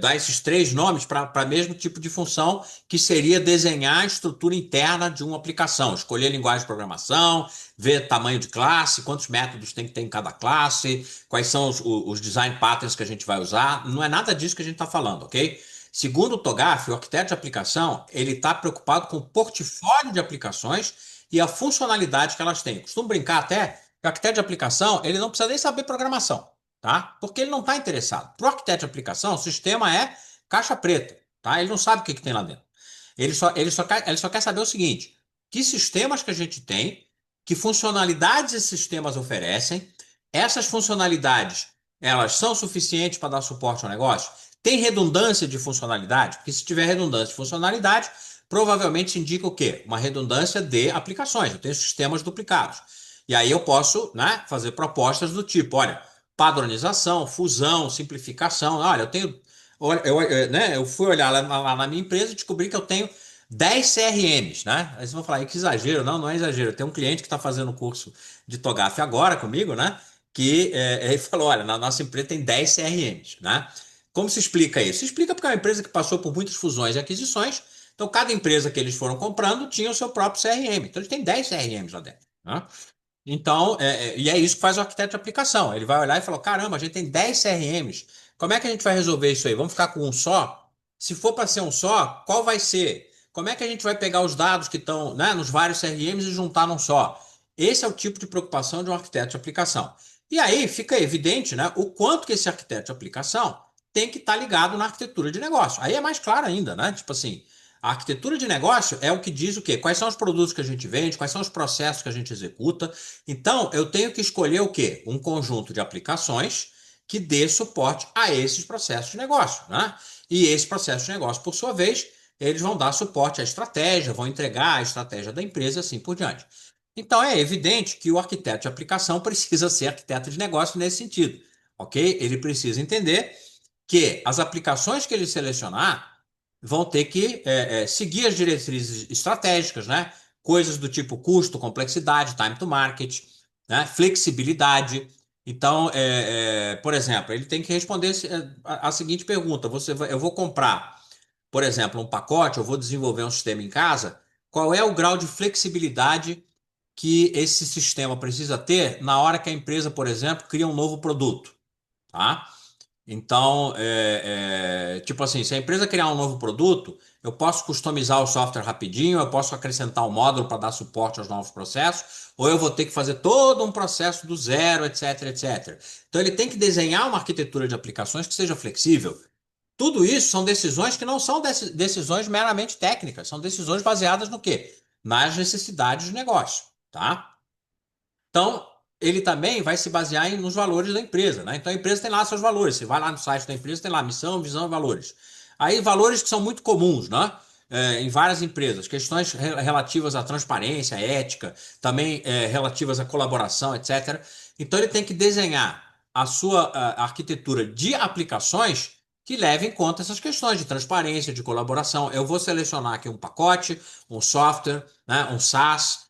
dá esses três nomes para o mesmo tipo de função, que seria desenhar a estrutura interna de uma aplicação, escolher linguagem de programação, ver tamanho de classe, quantos métodos tem que ter em cada classe, quais são os design patterns que a gente vai usar. Não é nada disso que a gente está falando, ok? Segundo o TOGAF, o arquiteto de aplicação, ele está preocupado com o portfólio de aplicações e a funcionalidade que elas têm. Eu costumo brincar até que o arquiteto de aplicação, ele não precisa nem saber programação, tá? Porque ele não está interessado. Para o arquiteto de aplicação, o sistema é caixa preta, tá? Ele não sabe o que tem lá dentro. Ele só quer saber o seguinte: que sistemas que a gente tem, que funcionalidades esses sistemas oferecem, essas funcionalidades, elas são suficientes para dar suporte ao negócio? Tem redundância de funcionalidade? Porque se tiver redundância de funcionalidade, provavelmente indica o quê? Uma redundância de aplicações. Eu tenho sistemas duplicados. E aí eu posso, né, fazer propostas do tipo, olha, padronização, fusão, simplificação. Olha, eu tenho, né, eu fui olhar lá na minha empresa e descobri que eu tenho 10 CRMs, né? Aí vocês vão falar, que exagero. Não, não é exagero. Tem um cliente que está fazendo curso de TOGAF agora comigo, né? Que ele falou, olha, na nossa empresa tem 10 CRMs, né? Como se explica isso? Se explica porque é uma empresa que passou por muitas fusões e aquisições. Então, cada empresa que eles foram comprando tinha o seu próprio CRM. Então, eles têm 10 CRMs lá dentro, né? Então, e é isso que faz o arquiteto de aplicação. Ele vai olhar e falar: caramba, a gente tem 10 CRMs. Como é que a gente vai resolver isso aí? Vamos ficar com um só? Se for para ser um só, qual vai ser? Como é que a gente vai pegar os dados que estão, né, nos vários CRMs e juntar num só? Esse é o tipo de preocupação de um arquiteto de aplicação. E aí fica evidente, né, o quanto que esse arquiteto de aplicação tem que estar ligado na arquitetura de negócio. Aí é mais claro ainda, né? Tipo assim, a arquitetura de negócio é o que diz o quê? Quais são os produtos que a gente vende, quais são os processos que a gente executa. Então, eu tenho que escolher o quê? Um conjunto de aplicações que dê suporte a esses processos de negócio, né? E esses processos de negócio, por sua vez, eles vão dar suporte à estratégia, vão entregar a estratégia da empresa e assim por diante. Então, é evidente que o arquiteto de aplicação precisa ser arquiteto de negócio nesse sentido, ok? Ele precisa entender que as aplicações que ele selecionar vão ter que seguir as diretrizes estratégicas, né? Coisas do tipo custo, complexidade, time to market, né? Flexibilidade. Então, por exemplo, ele tem que responder a seguinte pergunta: eu vou comprar, por exemplo, um pacote, eu vou desenvolver um sistema em casa. Qual é o grau de flexibilidade que esse sistema precisa ter na hora que a empresa, por exemplo, cria um novo produto, tá? Então, tipo assim, se a empresa criar um novo produto, eu posso customizar o software rapidinho, eu posso acrescentar um módulo para dar suporte aos novos processos, ou eu vou ter que fazer todo um processo do zero, etc, etc. Então, ele tem que desenhar uma arquitetura de aplicações que seja flexível. Tudo isso são decisões que não são decisões meramente técnicas, são decisões baseadas no quê? Nas necessidades de negócio, tá? Então, ele também vai se basear nos valores da empresa, né? Então, a empresa tem lá seus valores. Você vai lá no site da empresa, tem lá missão, visão e valores. Aí, valores que são muito comuns, né? Em várias empresas, questões relativas à transparência, à ética, também relativas à colaboração, etc. Então, ele tem que desenhar a sua arquitetura de aplicações que leve em conta essas questões de transparência, de colaboração. Eu vou selecionar aqui um pacote, um software, né, um SaaS.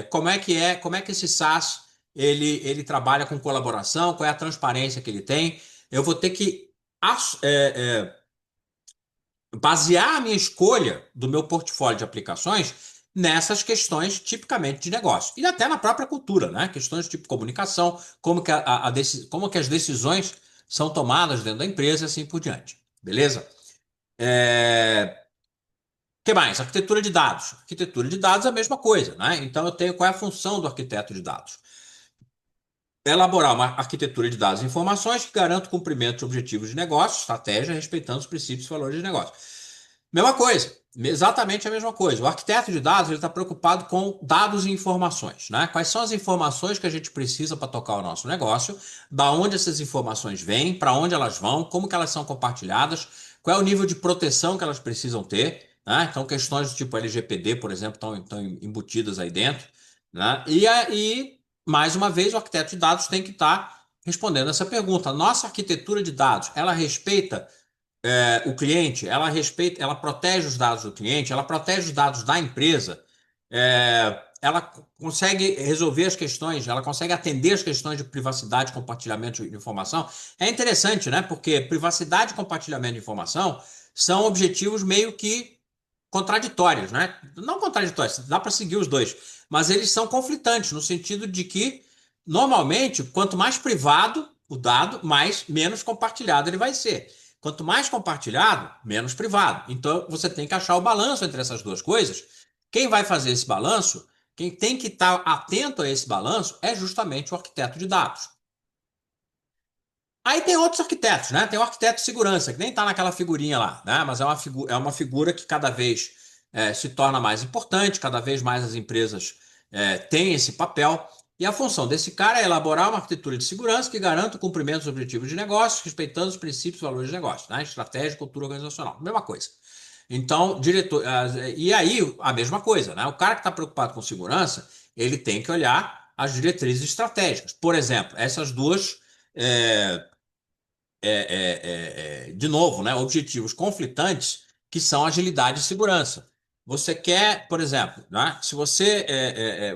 Como é que esse SaaS ele trabalha com colaboração, qual é a transparência que ele tem. Eu vou ter que basear a minha escolha do meu portfólio de aplicações nessas questões tipicamente de negócio. E até na própria cultura, né? Questões tipo comunicação, como que as decisões são tomadas dentro da empresa e assim por diante. Beleza? O que mais? Arquitetura de dados. Arquitetura de dados é a mesma coisa, né? Então eu tenho qual é a função do arquiteto de dados? Elaborar uma arquitetura de dados e informações que garanta o cumprimento de objetivos de negócio, estratégia, respeitando os princípios e valores de negócio. Mesma coisa, exatamente a mesma coisa. O arquiteto de dados ele está preocupado com dados e informações, né? Quais são as informações que a gente precisa para tocar o nosso negócio, da onde essas informações vêm, para onde elas vão, como que elas são compartilhadas, qual é o nível de proteção que elas precisam ter, né? Então, questões do tipo LGPD, por exemplo, estão embutidas aí dentro, né? E, mais uma vez, o arquiteto de dados tem que estar respondendo essa pergunta. Nossa arquitetura de dados, ela respeita o cliente, ela respeita, ela protege os dados do cliente, ela protege os dados da empresa, ela consegue resolver as questões, ela consegue atender as questões de privacidade e compartilhamento de informação. É interessante, né? Porque privacidade e compartilhamento de informação são objetivos meio que contraditórios, né? Não contraditórios, dá para seguir os dois, mas eles são conflitantes no sentido de que normalmente, quanto mais privado o dado, menos compartilhado ele vai ser. Quanto mais compartilhado, menos privado. Então, você tem que achar o balanço entre essas duas coisas. Quem vai fazer esse balanço, quem tem que estar atento a esse balanço, é justamente o arquiteto de dados. Aí tem outros arquitetos, né? Tem o arquiteto de segurança, que nem está naquela figurinha lá, né? Mas é uma figura que cada vez se torna mais importante, cada vez mais as empresas têm esse papel. E a função desse cara é elaborar uma arquitetura de segurança que garanta o cumprimento dos objetivos de negócio, respeitando os princípios e valores de negócio, né? Estratégia e cultura organizacional. Mesma coisa. Então, diretor. E aí, a mesma coisa, né? O cara que está preocupado com segurança, ele tem que olhar as diretrizes estratégicas. Por exemplo, essas duas. é, de novo, né, objetivos conflitantes que são agilidade e segurança. Você quer, por exemplo, né, se você,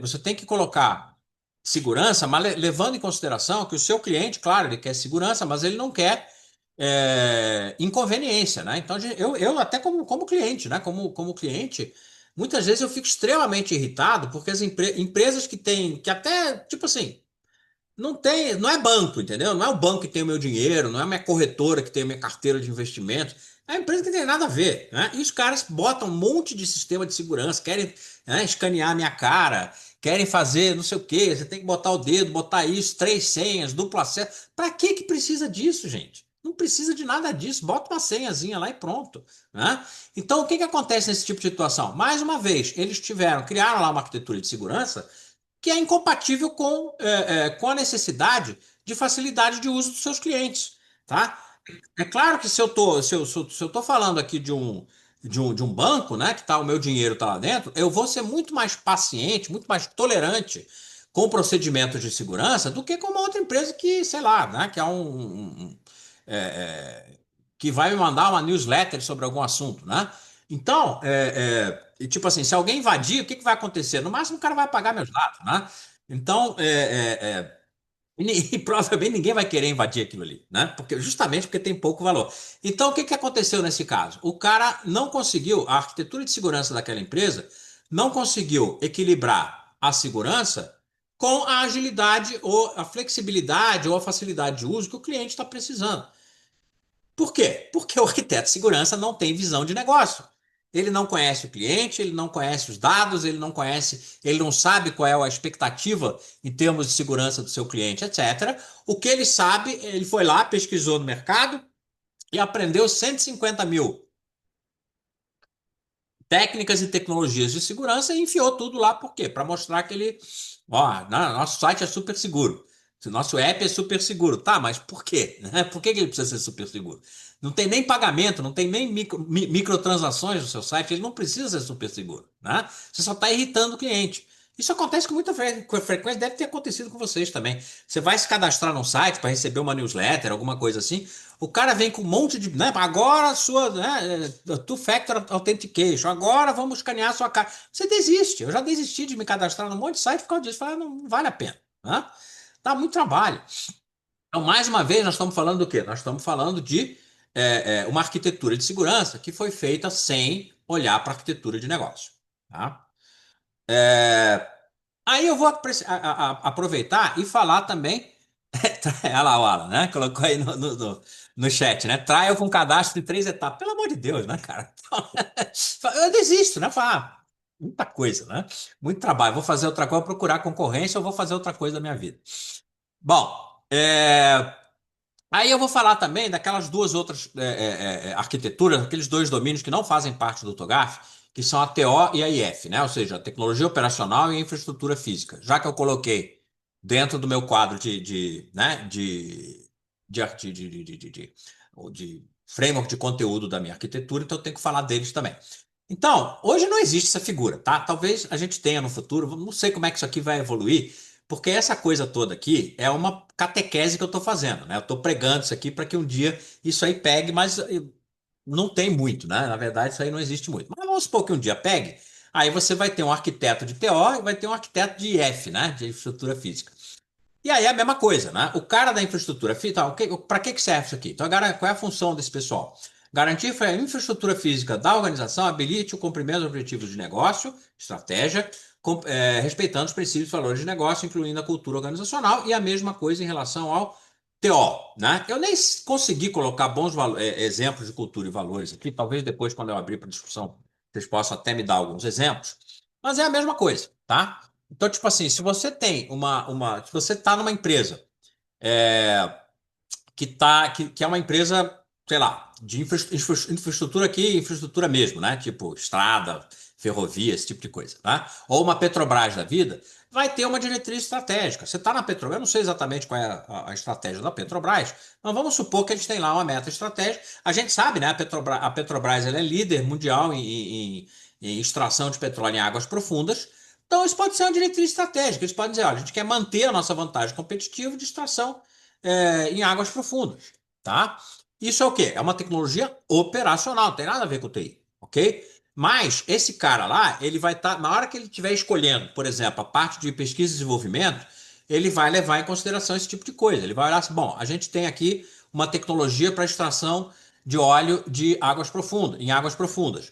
você tem que colocar segurança, mas levando em consideração que o seu cliente, claro, ele quer segurança, mas ele não quer inconveniência, né? Então, eu até como cliente, né? Como cliente, muitas vezes eu fico extremamente irritado porque as empresas que têm, que até, tipo assim, não tem, não é banco, entendeu? Não é o banco que tem o meu dinheiro, não é a minha corretora que tem a minha carteira de investimentos. É a empresa que não tem nada a ver, né? E os caras botam um monte de sistema de segurança, querem, né, escanear a minha cara, querem fazer não sei o quê. Você tem que botar o dedo, botar isso, três senhas, duplo acesso. Para que que precisa disso, gente? Não precisa de nada disso. Bota uma senhazinha lá e pronto, né? Então, o que que acontece nesse tipo de situação? Mais uma vez, eles criaram lá uma arquitetura de segurança que é incompatível com a necessidade de facilidade de uso dos seus clientes, tá? É claro que se eu tô falando aqui de um banco, né, que tá, o meu dinheiro está lá dentro, eu vou ser muito mais paciente, muito mais tolerante com procedimentos de segurança do que com uma outra empresa que, sei lá, né, que é é, é, que vai me mandar uma newsletter sobre algum assunto, né? Então, e tipo assim, se alguém invadir, o que que vai acontecer? No máximo, o cara vai apagar meus dados, né? Então, e provavelmente ninguém vai querer invadir aquilo ali, né? Justamente porque tem pouco valor. Então, o que que aconteceu nesse caso? O cara não conseguiu, a arquitetura de segurança daquela empresa não conseguiu equilibrar a segurança com a agilidade ou a flexibilidade ou a facilidade de uso que o cliente está precisando. Por quê? Porque o arquiteto de segurança não tem visão de negócio. Ele não conhece o cliente, ele não conhece os dados, ele não sabe qual é a expectativa em termos de segurança do seu cliente, etc. O que ele sabe, ele foi lá, pesquisou no mercado e aprendeu 150 mil técnicas e tecnologias de segurança e enfiou tudo lá. Por quê? Para mostrar que ele, ó, nosso site é super seguro. Nosso app é super seguro. Tá, mas por quê? Né? Por que que ele precisa ser super seguro? Não tem nem pagamento, não tem nem microtransações no seu site, ele não precisa ser super seguro, né? Você só está irritando o cliente. Isso acontece com muita frequência, deve ter acontecido com vocês também. Você vai se cadastrar num site para receber uma newsletter, alguma coisa assim. O cara vem com um monte de, né, agora a sua, né, two-factor authentication, agora vamos escanear a sua cara. Você desiste. Eu já desisti de me cadastrar num monte de site por causa disso. Falei, não vale a pena, né? Dá muito trabalho. Então, mais uma vez, nós estamos falando do quê? Nós estamos falando de uma arquitetura de segurança que foi feita sem olhar para a arquitetura de negócio, tá? É, Aí eu vou aproveitar e falar também. Olha lá, o Alan, né? Colocou aí no chat, né? Trial com cadastro de 3 etapas. Pelo amor de Deus, né, cara? Eu desisto, né? Falar, muita coisa, né? Muito trabalho. Vou fazer outra coisa, vou procurar concorrência ou vou fazer outra coisa da minha vida. Bom, aí eu vou falar também daquelas duas outras arquiteturas, aqueles dois domínios que não fazem parte do TOGAF, que são a TO e a IF, né? Ou seja, a tecnologia operacional e a infraestrutura física. Já que eu coloquei dentro do meu quadro né, de framework de conteúdo da minha arquitetura, então eu tenho que falar deles também. Então, hoje não existe essa figura, tá? Talvez a gente tenha no futuro, não sei como é que isso aqui vai evoluir, porque essa coisa toda aqui é uma catequese que eu estou fazendo, né? Eu estou pregando isso aqui para que um dia isso aí pegue, mas não tem muito, né? Na verdade, isso aí não existe muito. Mas vamos supor que um dia pegue, aí você vai ter um arquiteto de TO e vai ter um arquiteto de IF, né? De infraestrutura física. E aí é a mesma coisa, né? O cara da infraestrutura física, para que serve isso aqui? Então, qual é a função desse pessoal? Garantir que a infraestrutura física da organização habilite o cumprimento dos objetivos de negócio, estratégia, respeitando os princípios e valores de negócio, incluindo a cultura organizacional, e a mesma coisa em relação ao TO, né? Eu nem consegui colocar bons exemplos de cultura e valores aqui. Talvez depois, quando eu abrir para discussão, vocês possam até me dar alguns exemplos. Mas é a mesma coisa, tá? Então, tipo assim, se você tem se você está numa empresa é, que é uma empresa, sei lá, de infraestrutura aqui, infraestrutura mesmo, né? Tipo estrada, ferrovia, esse tipo de coisa, tá? Ou uma Petrobras da vida, vai ter uma diretriz estratégica. Você está na Petrobras, eu não sei exatamente qual é a estratégia da Petrobras, mas vamos supor que eles têm lá uma meta estratégica. A gente sabe, né? A Petrobras ela é líder mundial em extração de petróleo em águas profundas. Então, isso pode ser uma diretriz estratégica. Eles podem dizer, olha, a gente quer manter a nossa vantagem competitiva de extração em águas profundas, tá? Isso é o quê? É uma tecnologia operacional, não tem nada a ver com TI, ok? Mas esse cara lá, ele vai estar, na hora que ele estiver escolhendo, por exemplo, a parte de pesquisa e desenvolvimento, ele vai levar em consideração esse tipo de coisa. Ele vai olhar assim, bom, a gente tem aqui uma tecnologia para extração de óleo de águas profundas, em águas profundas.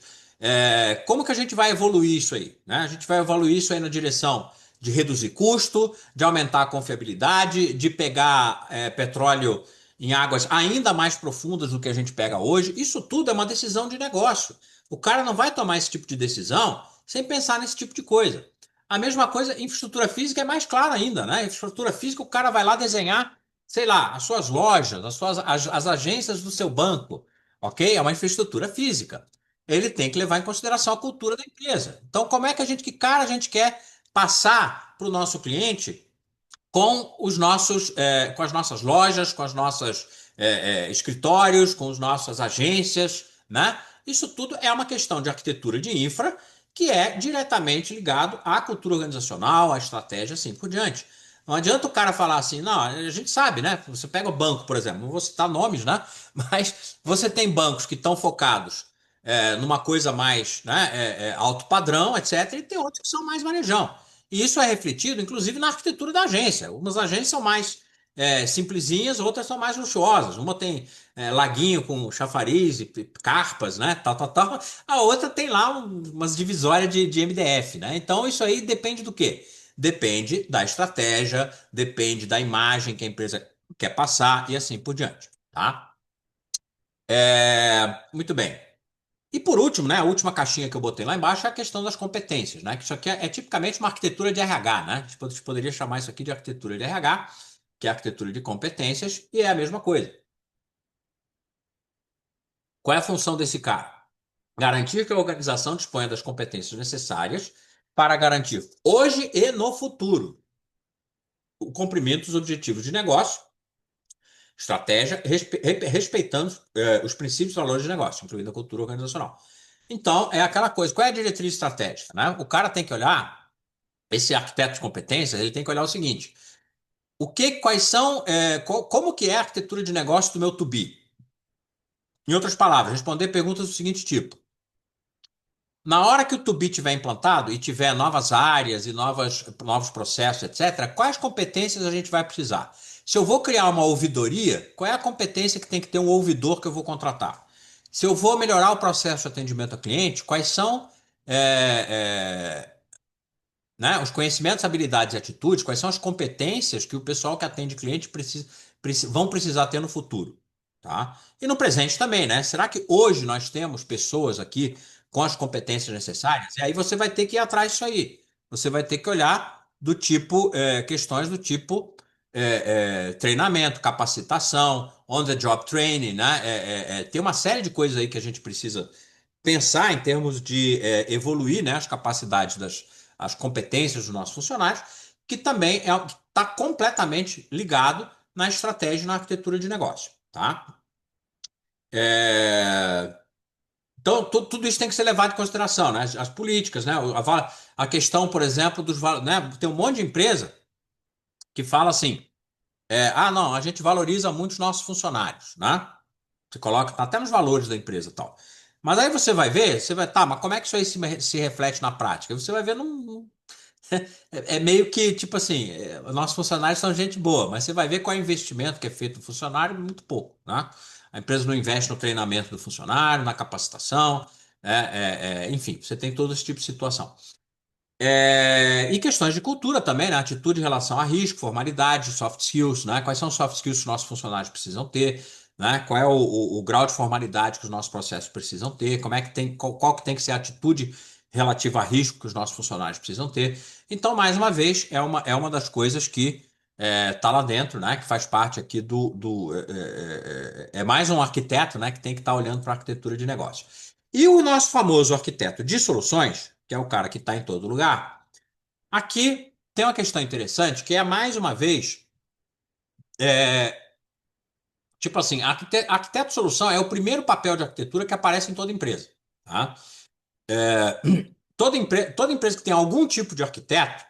Como que a gente vai evoluir isso aí? Né? A gente vai evoluir isso aí na direção de reduzir custo, de aumentar a confiabilidade, de pegar petróleo em águas ainda mais profundas do que a gente pega hoje. Isso tudo é uma decisão de negócio. O cara não vai tomar esse tipo de decisão sem pensar nesse tipo de coisa. A mesma coisa, infraestrutura física é mais clara ainda, né? Infraestrutura física, o cara vai lá desenhar, sei lá, as suas lojas, as agências do seu banco, ok? É uma infraestrutura física. Ele tem que levar em consideração a cultura da empresa. Então, como é que que cara a gente quer passar para o nosso cliente com as nossas lojas, com as nossas escritórios, com as nossas agências, né? Isso tudo é uma questão de arquitetura de infra que é diretamente ligado à cultura organizacional, à estratégia, assim por diante. Não adianta o cara falar assim, não, a gente sabe, né? Você pega o banco, por exemplo, não vou citar nomes, né? Mas você tem bancos que estão focados numa coisa mais, né, alto padrão, etc., e tem outros que são mais manejão. E isso é refletido, inclusive, na arquitetura da agência. Umas agências são mais simplesinhas, outras são mais luxuosas. Uma tem laguinho com chafariz e carpas, né? Tal, tal, tal. A outra tem lá umas divisórias de MDF, né? Então, isso aí depende do quê? Depende da estratégia, depende da imagem que a empresa quer passar e assim por diante, tá? Muito bem. E por último, né, a última caixinha que eu botei lá embaixo é a questão das competências, né? Que isso aqui é tipicamente uma arquitetura de RH, né? A gente poderia chamar isso aqui de arquitetura de RH, que é a arquitetura de competências, e é a mesma coisa. Qual é a função desse cara? Garantir que a organização disponha das competências necessárias para garantir hoje e no futuro o cumprimento dos objetivos de negócio, estratégia, respeitando os princípios e valores de negócio, incluindo a cultura organizacional. Então, é aquela coisa, qual é a diretriz estratégica, né? O cara tem que olhar, esse arquiteto de competências, ele tem que olhar o seguinte: quais são, como que é a arquitetura de negócio do meu to-be? Em outras palavras, responder perguntas do seguinte tipo: na hora que o to-be tiver implantado e tiver novas áreas e novos processos, etc., quais competências a gente vai precisar? Se eu vou criar uma ouvidoria, qual é a competência que tem que ter um ouvidor que eu vou contratar? Se eu vou melhorar o processo de atendimento ao cliente, quais são né, os conhecimentos, habilidades e atitudes, quais são as competências que o pessoal que atende cliente vão precisar ter no futuro, tá? E no presente também, né? Será que hoje nós temos pessoas aqui com as competências necessárias? E aí você vai ter que ir atrás disso aí. Você vai ter que olhar do tipo, questões do tipo treinamento, capacitação, on-the-job training, né? Tem uma série de coisas aí que a gente precisa pensar em termos de evoluir, né, as capacidades as competências dos nossos funcionários, que também está completamente ligado na estratégia e na arquitetura de negócio, tá? É, Então, tudo isso tem que ser levado em consideração, né? As políticas, né? A questão, por exemplo, né? Tem um monte de empresa que fala assim, não, a gente valoriza muito os nossos funcionários, né? Você coloca tá até nos valores da empresa e tal. Mas aí você vai ver, você vai, tá, mas como é que isso aí se reflete na prática? Você vai ver é meio que, tipo assim, nossos funcionários são gente boa, mas você vai ver qual é o investimento que é feito no funcionário, muito pouco, né? A empresa não investe no treinamento do funcionário, na capacitação, enfim, você tem todo esse tipo de situação. E questões de cultura também, né? Atitude em relação a risco, formalidade, soft skills, né? Quais são os soft skills que os nossos funcionários precisam ter, né? Qual é o grau de formalidade que os nossos processos precisam ter, como é que tem, qual que tem que ser a atitude relativa a risco que os nossos funcionários precisam ter. Então, mais uma vez, é uma das coisas que está lá dentro, né? Que faz parte aqui é mais um arquiteto, né? Que tem que estar olhando para a arquitetura de negócio. E o nosso famoso arquiteto de soluções, que é o cara que está em todo lugar, aqui tem uma questão interessante, que é mais uma vez, é, tipo assim, arquiteto de solução é o primeiro papel de arquitetura que aparece em toda empresa. Tá? Toda empresa que tem algum tipo de arquiteto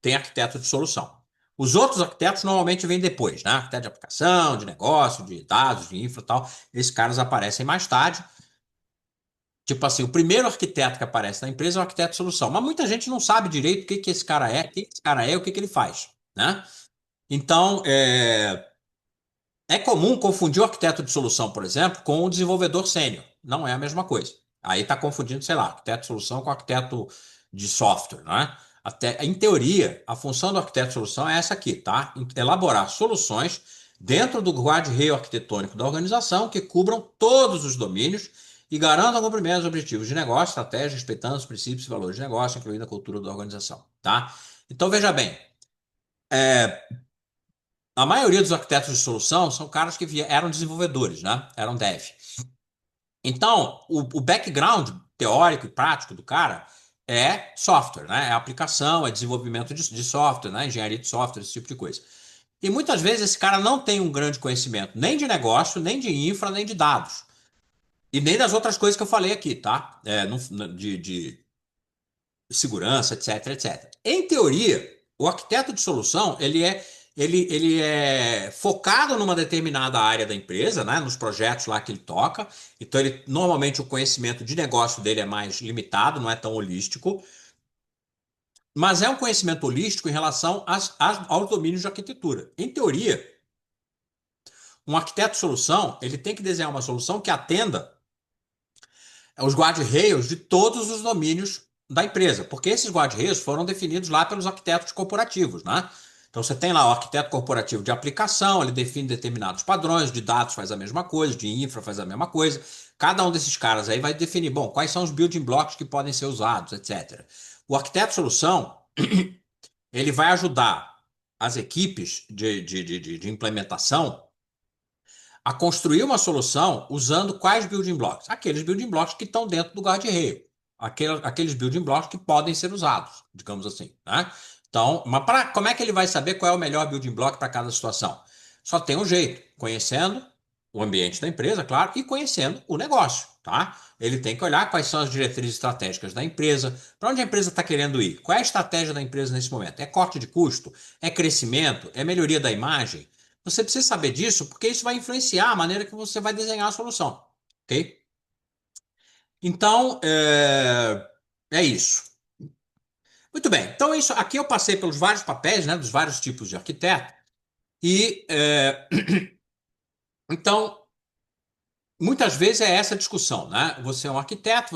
tem arquiteto de solução. Os outros arquitetos normalmente vêm depois, né? Arquiteto de aplicação, de negócio, de dados, de infra e tal. Esses caras aparecem mais tarde. Tipo assim, o primeiro arquiteto que aparece na empresa é o arquiteto de solução. Mas muita gente não sabe direito o que que esse cara é, quem esse cara é, o que que ele faz, né? Então, é comum confundir o arquiteto de solução, por exemplo, com o desenvolvedor sênior. Não é a mesma coisa. Aí está confundindo, sei lá, arquiteto de solução com arquiteto de software, né? Até, em teoria, a função do arquiteto de solução é essa aqui, tá? Elaborar soluções dentro do guarda-reio arquitetônico da organização que cubram todos os domínios e garantam o cumprimento dos objetivos de negócio, estratégia, respeitando os princípios e valores de negócio, incluindo a cultura da organização, tá? Então, veja bem, a maioria dos arquitetos de solução são caras que eram desenvolvedores, né? Eram dev. Então, o background teórico e prático do cara é software, né? É aplicação, é desenvolvimento de software, né? Engenharia de software, esse tipo de coisa. E muitas vezes esse cara não tem um grande conhecimento nem de negócio, nem de infra, nem de dados. E nem das outras coisas que eu falei aqui, tá? De segurança, etc, etc. Em teoria, o arquiteto de solução, ele é focado numa determinada área da empresa, né, nos projetos lá que ele toca. Então, normalmente o conhecimento de negócio dele é mais limitado, não é tão holístico, mas é um conhecimento holístico em relação aos domínios de arquitetura. Em teoria, um arquiteto de solução, ele tem que desenhar uma solução que atenda os guarda-reios de todos os domínios da empresa, porque esses guarda-reios foram definidos lá pelos arquitetos corporativos, né? Então você tem lá o arquiteto corporativo de aplicação, ele define determinados padrões, de dados faz a mesma coisa, de infra faz a mesma coisa. Cada um desses caras aí vai definir, bom, quais são os building blocks que podem ser usados, etc. O arquiteto de solução, ele vai ajudar as equipes de implementação a construir uma solução usando quais building blocks? Aqueles building blocks que estão dentro do guarda-reio. Aqueles building blocks que podem ser usados, digamos assim, né? Então, como é que ele vai saber qual é o melhor building block para cada situação? Só tem um jeito, conhecendo o ambiente da empresa, claro, e conhecendo o negócio, tá? Ele tem que olhar quais são as diretrizes estratégicas da empresa, para onde a empresa está querendo ir, qual é a estratégia da empresa nesse momento? É corte de custo? É crescimento? É melhoria da imagem? Você precisa saber disso porque isso vai influenciar a maneira que você vai desenhar a solução, ok? Então, é isso. Muito bem. Então, isso aqui eu passei pelos vários papéis, né, dos vários tipos de arquiteto. E, então, muitas vezes é essa discussão, né? Você é um arquiteto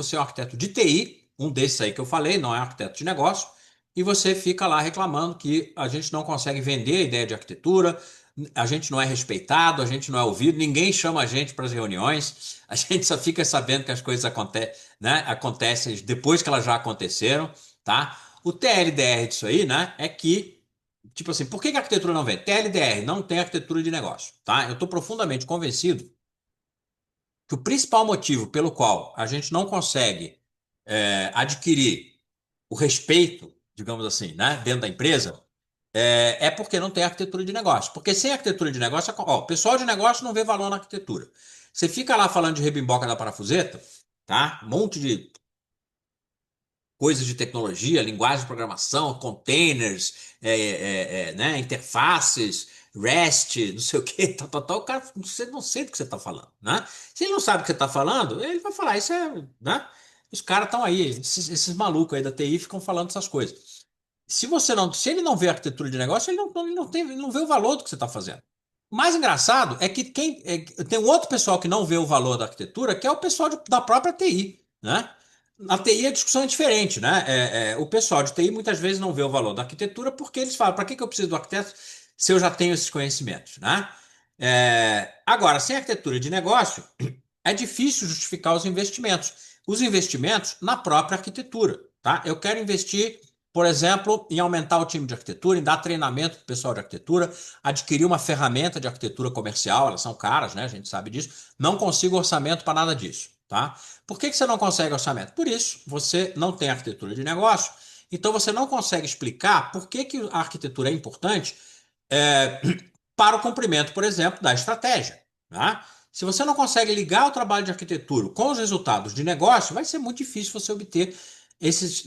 de TI, um desses aí que eu falei, não é um arquiteto de negócio, e você fica lá reclamando que a gente não consegue vender a ideia de arquitetura, a gente não é respeitado, a gente não é ouvido, ninguém chama a gente para as reuniões, a gente só fica sabendo que as coisas né, acontecem depois que elas já aconteceram, tá? O TLDR disso aí, né, é que, tipo assim, por que que a arquitetura não vende? TLDR não tem arquitetura de negócio, tá? Eu estou profundamente convencido que o principal motivo pelo qual a gente não consegue adquirir o respeito, digamos assim, né, dentro da empresa, é porque não tem arquitetura de negócio. Porque sem arquitetura de negócio, ó, o pessoal de negócio não vê valor na arquitetura. Você fica lá falando de rebimboca da parafuseta, tá? Um monte de coisas de tecnologia, linguagem de programação, containers, né, interfaces, REST, não sei o quê, tal, tal, tal, o cara você não sente o que você está falando, né? Se ele não sabe o que você está falando, ele vai falar, isso é, né? Os caras estão aí, esses malucos aí da TI ficam falando essas coisas. Se ele não vê arquitetura de negócio, ele não vê o valor do que você está fazendo. O mais engraçado é que tem um outro pessoal que não vê o valor da arquitetura, que é o pessoal da própria TI, né? Na TI a discussão é diferente, né? O pessoal de TI muitas vezes não vê o valor da arquitetura porque eles falam, para que que eu preciso do arquiteto se eu já tenho esses conhecimentos, né? Agora, sem arquitetura de negócio, é difícil justificar os investimentos. Os investimentos na própria arquitetura, tá? Eu quero investir, por exemplo, em aumentar o time de arquitetura, em dar treinamento para o pessoal de arquitetura, adquirir uma ferramenta de arquitetura comercial, elas são caras, né? A gente sabe disso. Não consigo orçamento para nada disso, tá? Por que que você não consegue orçamento? Por isso, você não tem arquitetura de negócio, então você não consegue explicar por que que a arquitetura é importante é, para o cumprimento, por exemplo, da estratégia. Tá? Se você não consegue ligar o trabalho de arquitetura com os resultados de negócio, vai ser muito difícil você obter esse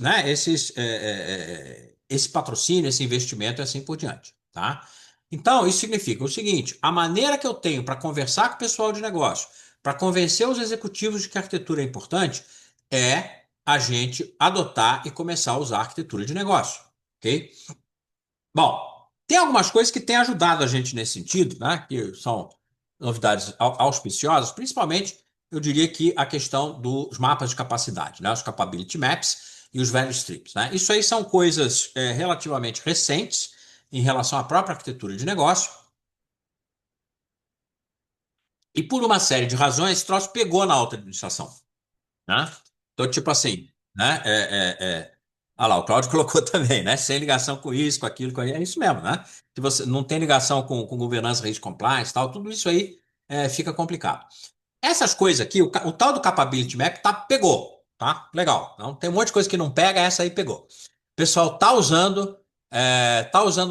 patrocínio, esse investimento e assim por diante. Tá? Então, isso significa o seguinte: a maneira que eu tenho para conversar com o pessoal de negócio, para convencer os executivos de que a arquitetura é importante, é a gente adotar e começar a usar a arquitetura de negócio. Ok? Bom, tem algumas coisas que têm ajudado a gente nesse sentido, né? Que são novidades auspiciosas, principalmente, eu diria que a questão dos mapas de capacidade, né? Os Capability Maps e os Value Strips, né? Isso aí são coisas relativamente recentes em relação à própria arquitetura de negócio, e por uma série de razões, esse troço pegou na alta administração, né? Então, tipo assim, né? Ah lá, o Cláudio colocou também, né? Sem ligação com isso, com aquilo, é isso mesmo, né? Se você não tem ligação com governança, risco compliance, tal, tudo isso aí fica complicado. Essas coisas aqui, o tal do Capability Map pegou, tá? Legal. Não, tem um monte de coisa que não pega, essa aí pegou. O pessoal tá usando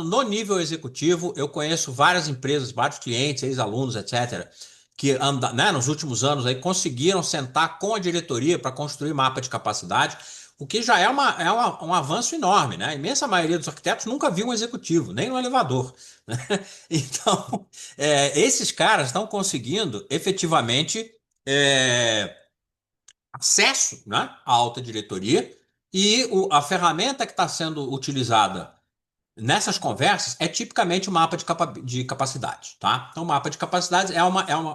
no nível executivo. Eu conheço várias empresas, vários clientes, ex-alunos, etc., que né, nos últimos anos aí conseguiram sentar com a diretoria para construir mapa de capacidade, o que já um avanço enorme, né? A imensa maioria dos arquitetos nunca viu um executivo, nem no elevador, né? Então, esses caras estão conseguindo efetivamente é, acesso, né, à alta diretoria e a ferramenta que está sendo utilizada nessas conversas é tipicamente o mapa de capacidade, tá? Então, o mapa de capacidades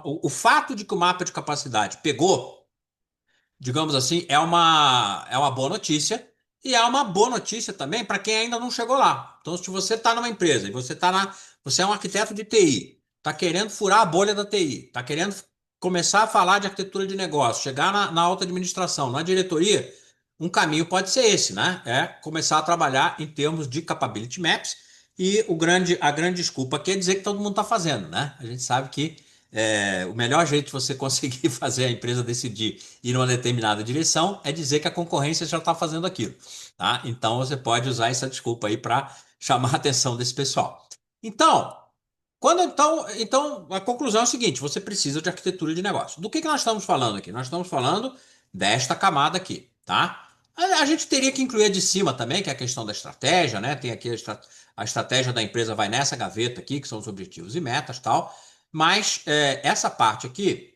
o fato de que o mapa de capacidade pegou, digamos assim, é uma boa notícia e é uma boa notícia também para quem ainda não chegou lá. Então, se você está numa empresa e você é um arquiteto de TI, está querendo furar a bolha da TI, está querendo começar a falar de arquitetura de negócio, chegar na alta administração, na diretoria, um caminho pode ser esse, né? É começar a trabalhar em termos de capability maps e a grande desculpa aqui é dizer que todo mundo está fazendo, né? A gente sabe que o melhor jeito de você conseguir fazer a empresa decidir ir numa determinada direção é dizer que a concorrência já está fazendo aquilo, tá? Então você pode usar essa desculpa aí para chamar a atenção desse pessoal. Então, então a conclusão é a seguinte: você precisa de arquitetura de negócio. Do que nós estamos falando aqui? Nós estamos falando desta camada aqui, tá? A gente teria que incluir a de cima também, que é a questão da estratégia, né? Tem aqui a estratégia da empresa vai nessa gaveta aqui, que são os objetivos e metas, tal. Mas essa parte aqui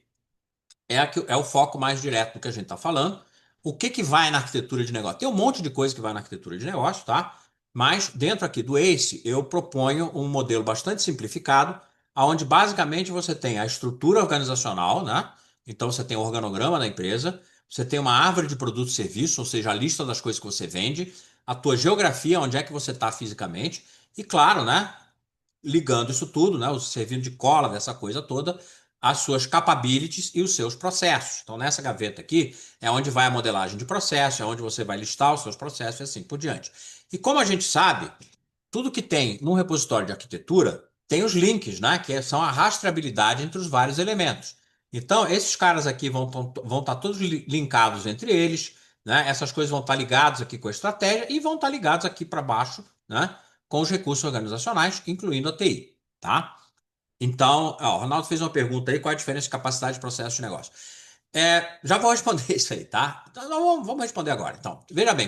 é o foco mais direto do que a gente está falando. O que que vai na arquitetura de negócio? Tem um monte de coisa que vai na arquitetura de negócio, tá? Mas dentro aqui do ACE, eu proponho um modelo bastante simplificado, onde basicamente você tem a estrutura organizacional, né? Então você tem o organograma da empresa, você tem uma árvore de produtos e serviços, ou seja, a lista das coisas que você vende, a tua geografia, onde é que você está fisicamente, e claro, né? Ligando isso tudo, né, servindo de cola dessa coisa toda, as suas capabilities e os seus processos. Então, nessa gaveta aqui é onde vai a modelagem de processo, é onde você vai listar os seus processos e assim por diante. E como a gente sabe, tudo que tem num repositório de arquitetura tem os links, né, que são a rastreabilidade entre os vários elementos. Então, esses caras aqui vão estar todos linkados entre eles, né? Essas coisas vão estar ligadas aqui com a estratégia e vão estar ligados aqui para baixo, né? Com os recursos organizacionais, incluindo a TI, tá? Então, ó, o Ronaldo fez uma pergunta aí, qual é a diferença de capacidade de processo de negócio? Já vou responder isso aí, tá? Então, vamos responder agora. Então, veja bem,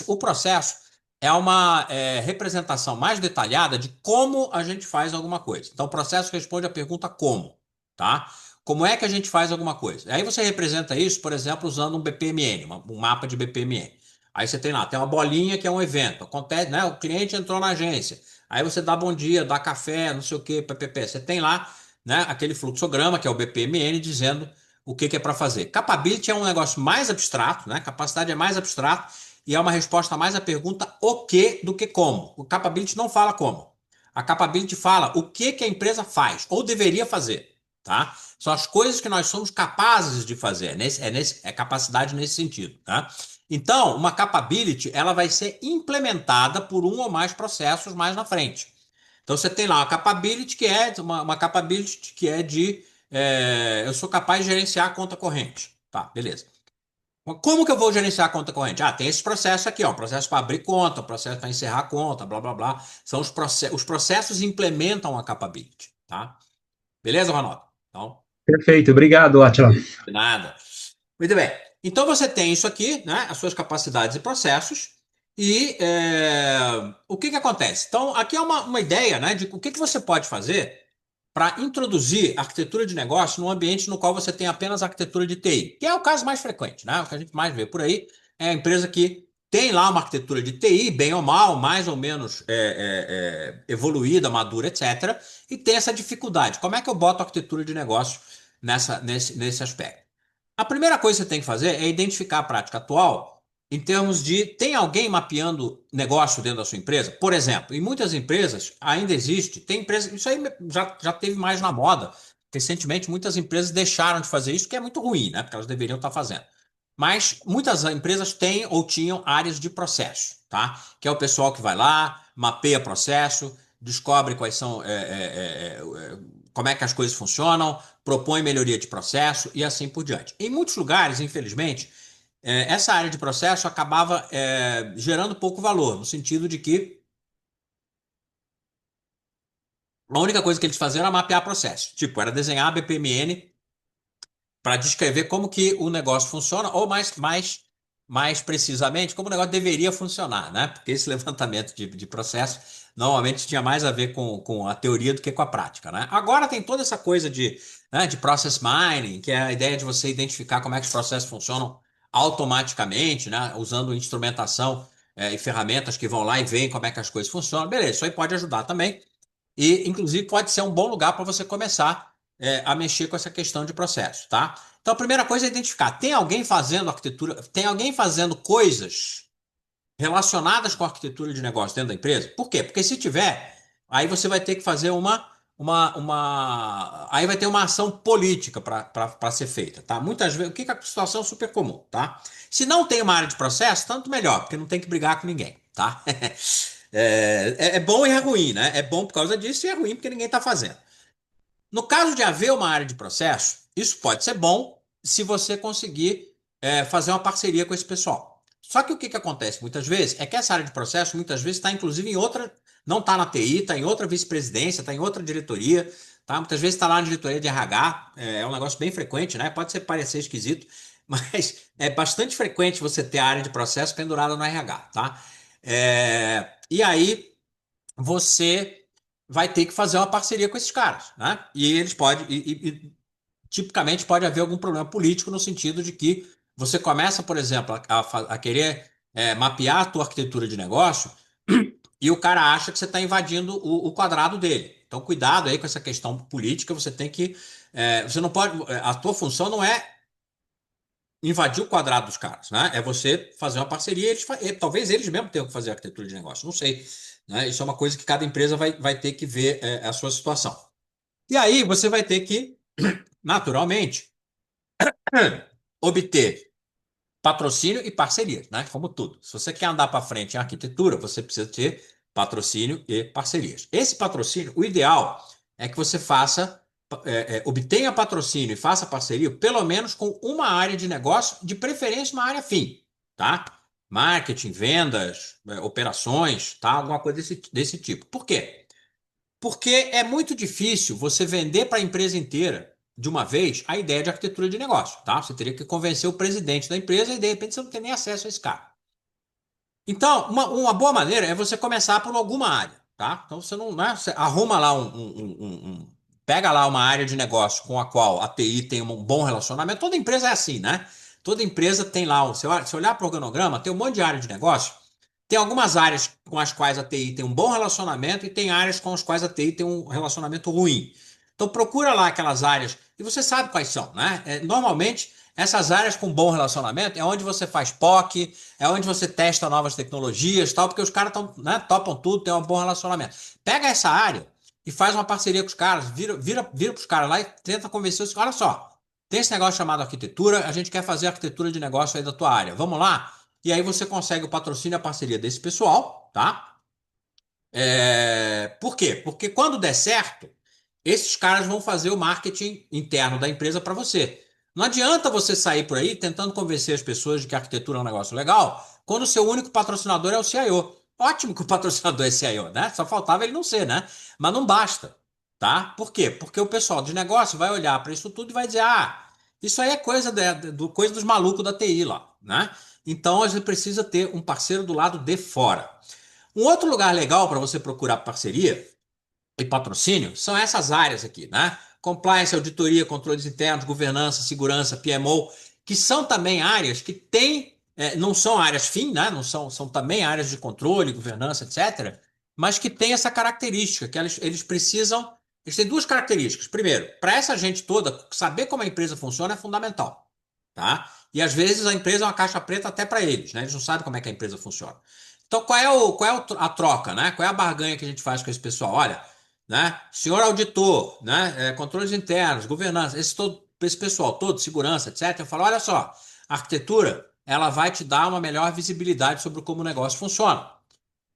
o processo é uma representação mais detalhada de como a gente faz alguma coisa. Então, o processo responde a pergunta como, tá? Como é que a gente faz alguma coisa? Aí você representa isso, por exemplo, usando um BPMN, um mapa de BPMN. Aí você tem lá, tem uma bolinha que é um evento. Acontece, né? O cliente entrou na agência. Aí você dá bom dia, dá café, não sei o quê, ppp. Você tem lá, né, aquele fluxograma, que é o BPMN, dizendo o que que é para fazer. Capability é um negócio mais abstrato, né? Capacidade é mais abstrato e é uma resposta mais à pergunta o que do que como. O capability não fala como. A capability fala o que que a empresa faz ou deveria fazer, tá? São as coisas que nós somos capazes de fazer. É capacidade nesse sentido, tá? Então, uma capability, ela vai ser implementada por um ou mais processos mais na frente. Então, você tem lá uma capability que é uma capability que é de eu sou capaz de gerenciar a conta corrente. Tá, beleza. Como que eu vou gerenciar a conta corrente? Ah, tem esse processo aqui, ó, processo para abrir conta, processo para encerrar a conta, blá blá blá. São os processos implementam a capability, tá? Beleza, Ronaldo? Então, Perfeito, obrigado, Atila. de nada. Muito bem. Então você tem isso aqui, né? As suas capacidades e processos. E o que que acontece? Então, aqui é uma ideia, né, de o que que você pode fazer para introduzir arquitetura de negócio num ambiente no qual você tem apenas arquitetura de TI, que é o caso mais frequente, né? O que a gente mais vê por aí é a empresa que tem lá uma arquitetura de TI, bem ou mal, mais ou menos evoluída, madura, etc., e tem essa dificuldade. Como é que eu boto arquitetura de negócio nesse aspecto? A primeira coisa que você tem que fazer é identificar a prática atual em termos de tem alguém mapeando negócio dentro da sua empresa? Por exemplo, em muitas empresas ainda existe, tem empresas, isso aí já teve mais na moda. Recentemente, muitas empresas deixaram de fazer isso, que é muito ruim, né? Porque elas deveriam estar fazendo. Mas muitas empresas têm ou tinham áreas de processo, tá? Que é o pessoal que vai lá, mapeia processo, descobre quais são, como é que as coisas funcionam, propõe melhoria de processo e assim por diante. Em muitos lugares, infelizmente, essa área de processo acabava gerando pouco valor, no sentido de que a única coisa que eles faziam era mapear processo. Tipo, era desenhar a BPMN para descrever como que o negócio funciona, ou mais precisamente, como o negócio deveria funcionar, né? Porque esse levantamento de processo normalmente tinha mais a ver com a teoria do que com a prática, né? Agora tem toda essa coisa de process mining, que é a ideia de você identificar como é que os processos funcionam automaticamente, né? Usando instrumentação e ferramentas que vão lá e veem como é que as coisas funcionam. Beleza, isso aí pode ajudar também. E, inclusive, pode ser um bom lugar para você começar a mexer com essa questão de processo, tá? Então, a primeira coisa é identificar: tem alguém fazendo arquitetura, tem alguém fazendo coisas relacionadas com a arquitetura de negócio dentro da empresa? Por quê? Porque se tiver, aí você vai ter que fazer aí vai ter uma ação política para ser feita, tá? Muitas vezes, o que é a situação é super comum, tá? Se não tem uma área de processo, tanto melhor, porque não tem que brigar com ninguém, tá? É bom e é ruim, né? É bom por causa disso e é ruim porque ninguém está fazendo. No caso de haver uma área de processo, isso pode ser bom se você conseguir fazer uma parceria com esse pessoal. Só que o que, que acontece muitas vezes é que essa área de processo muitas vezes está inclusive em outra, não está na TI, está em outra vice-presidência, está em outra diretoria, tá? Muitas vezes está lá na diretoria de RH, é um negócio bem frequente, né? Pode ser parecer esquisito, mas é bastante frequente você ter a área de processo pendurada no RH, tá? E aí você vai ter que fazer uma parceria com esses caras, né? E eles podem, tipicamente pode haver algum problema político no sentido de que você começa, por exemplo, a querer mapear a tua arquitetura de negócio e o cara acha que você está invadindo o quadrado dele. Então, cuidado aí com essa questão política. Você tem que, você não pode, a tua função não é invadir o quadrado dos caras, né? É você fazer uma parceria. Talvez eles mesmos tenham que fazer a arquitetura de negócio. Não sei, né? Isso é uma coisa que cada empresa vai ter que ver a sua situação. E aí você vai ter que, naturalmente, obter patrocínio e parcerias, né? Como tudo. Se você quer andar para frente em arquitetura, você precisa ter patrocínio e parcerias. Esse patrocínio, o ideal é que você obtenha patrocínio e faça parceria, pelo menos com uma área de negócio, de preferência uma área fim, tá? Marketing, vendas, operações, tá? Alguma coisa desse tipo. Por quê? Porque é muito difícil você vender para a empresa inteira de uma vez a ideia de arquitetura de negócio, tá? Você teria que convencer o presidente da empresa e de repente você não tem nem acesso a esse cara. Então, uma boa maneira é você começar por alguma área, tá? Então você não, né? Você arruma lá pega lá uma área de negócio com a qual a TI tem um bom relacionamento. Toda empresa é assim, né? Toda empresa tem lá, se olhar para o organograma, tem um monte de área de negócio. Tem algumas áreas com as quais a TI tem um bom relacionamento e tem áreas com as quais a TI tem um relacionamento ruim. Então procura lá aquelas áreas. e você sabe quais são, né? Normalmente, essas áreas com bom relacionamento é onde você faz POC, é onde você testa novas tecnologias, tal, porque os caras né, topam tudo, tem um bom relacionamento. Pega essa área e faz uma parceria com os caras, vira para os caras lá e tenta convencer os caras, olha só, tem esse negócio chamado arquitetura, a gente quer fazer arquitetura de negócio aí da tua área, vamos lá? E aí você consegue o patrocínio e a parceria desse pessoal, tá? Por quê? Porque quando der certo, esses caras vão fazer o marketing interno da empresa para você. Não adianta você sair por aí tentando convencer as pessoas de que a arquitetura é um negócio legal, quando o seu único patrocinador é o CIO. Ótimo que o patrocinador é CIO, né? Só faltava ele não ser, né? Mas não basta, tá? Por quê? Porque o pessoal de negócio vai olhar para isso tudo e vai dizer: ah, isso aí é coisa dos malucos da TI lá, né? Então a gente precisa ter um parceiro do lado de fora. Um outro lugar legal para você procurar parceria e patrocínio são essas áreas aqui, né? Compliance, auditoria, controles internos, governança, segurança, PMO, que são também áreas que têm, não são áreas fim, né? Não são também áreas de controle, governança, etc., mas que têm essa característica, que eles precisam. Eles têm duas características. Primeiro, para essa gente toda, saber como a empresa funciona é fundamental, tá? E às vezes a empresa é uma caixa preta até para eles, né? Eles não sabem como é que a empresa funciona. Então, a troca, né? Qual é a barganha que a gente faz com esse pessoal? Olha, né? Senhor auditor, né? Controles internos, governança, esse pessoal todo, segurança, etc. Eu falo, olha só, a arquitetura, ela vai te dar uma melhor visibilidade sobre como o negócio funciona.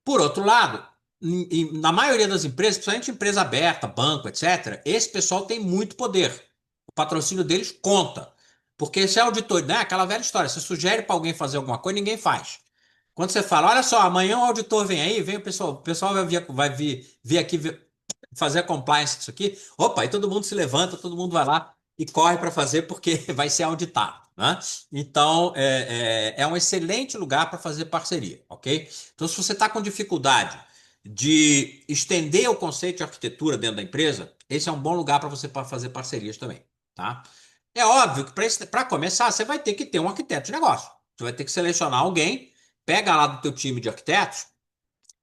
Por outro lado, na maioria das empresas, principalmente empresa aberta, banco, etc., esse pessoal tem muito poder. O patrocínio deles conta. Porque se é auditor, né? Aquela velha história, você sugere para alguém fazer alguma coisa, ninguém faz. Quando você fala, olha só, amanhã o auditor vem aí, vem o pessoal vai vir aqui fazer a compliance disso aqui. Opa, aí todo mundo se levanta, todo mundo vai lá e corre para fazer porque vai ser auditado, né? Então, é um excelente lugar para fazer parceria, ok? Então, se você está com dificuldade de estender o conceito de arquitetura dentro da empresa, esse é um bom lugar para você fazer parcerias também, tá? É óbvio que para começar, você vai ter que ter um arquiteto de negócio. Você vai ter que selecionar alguém, pega lá do teu time de arquitetos,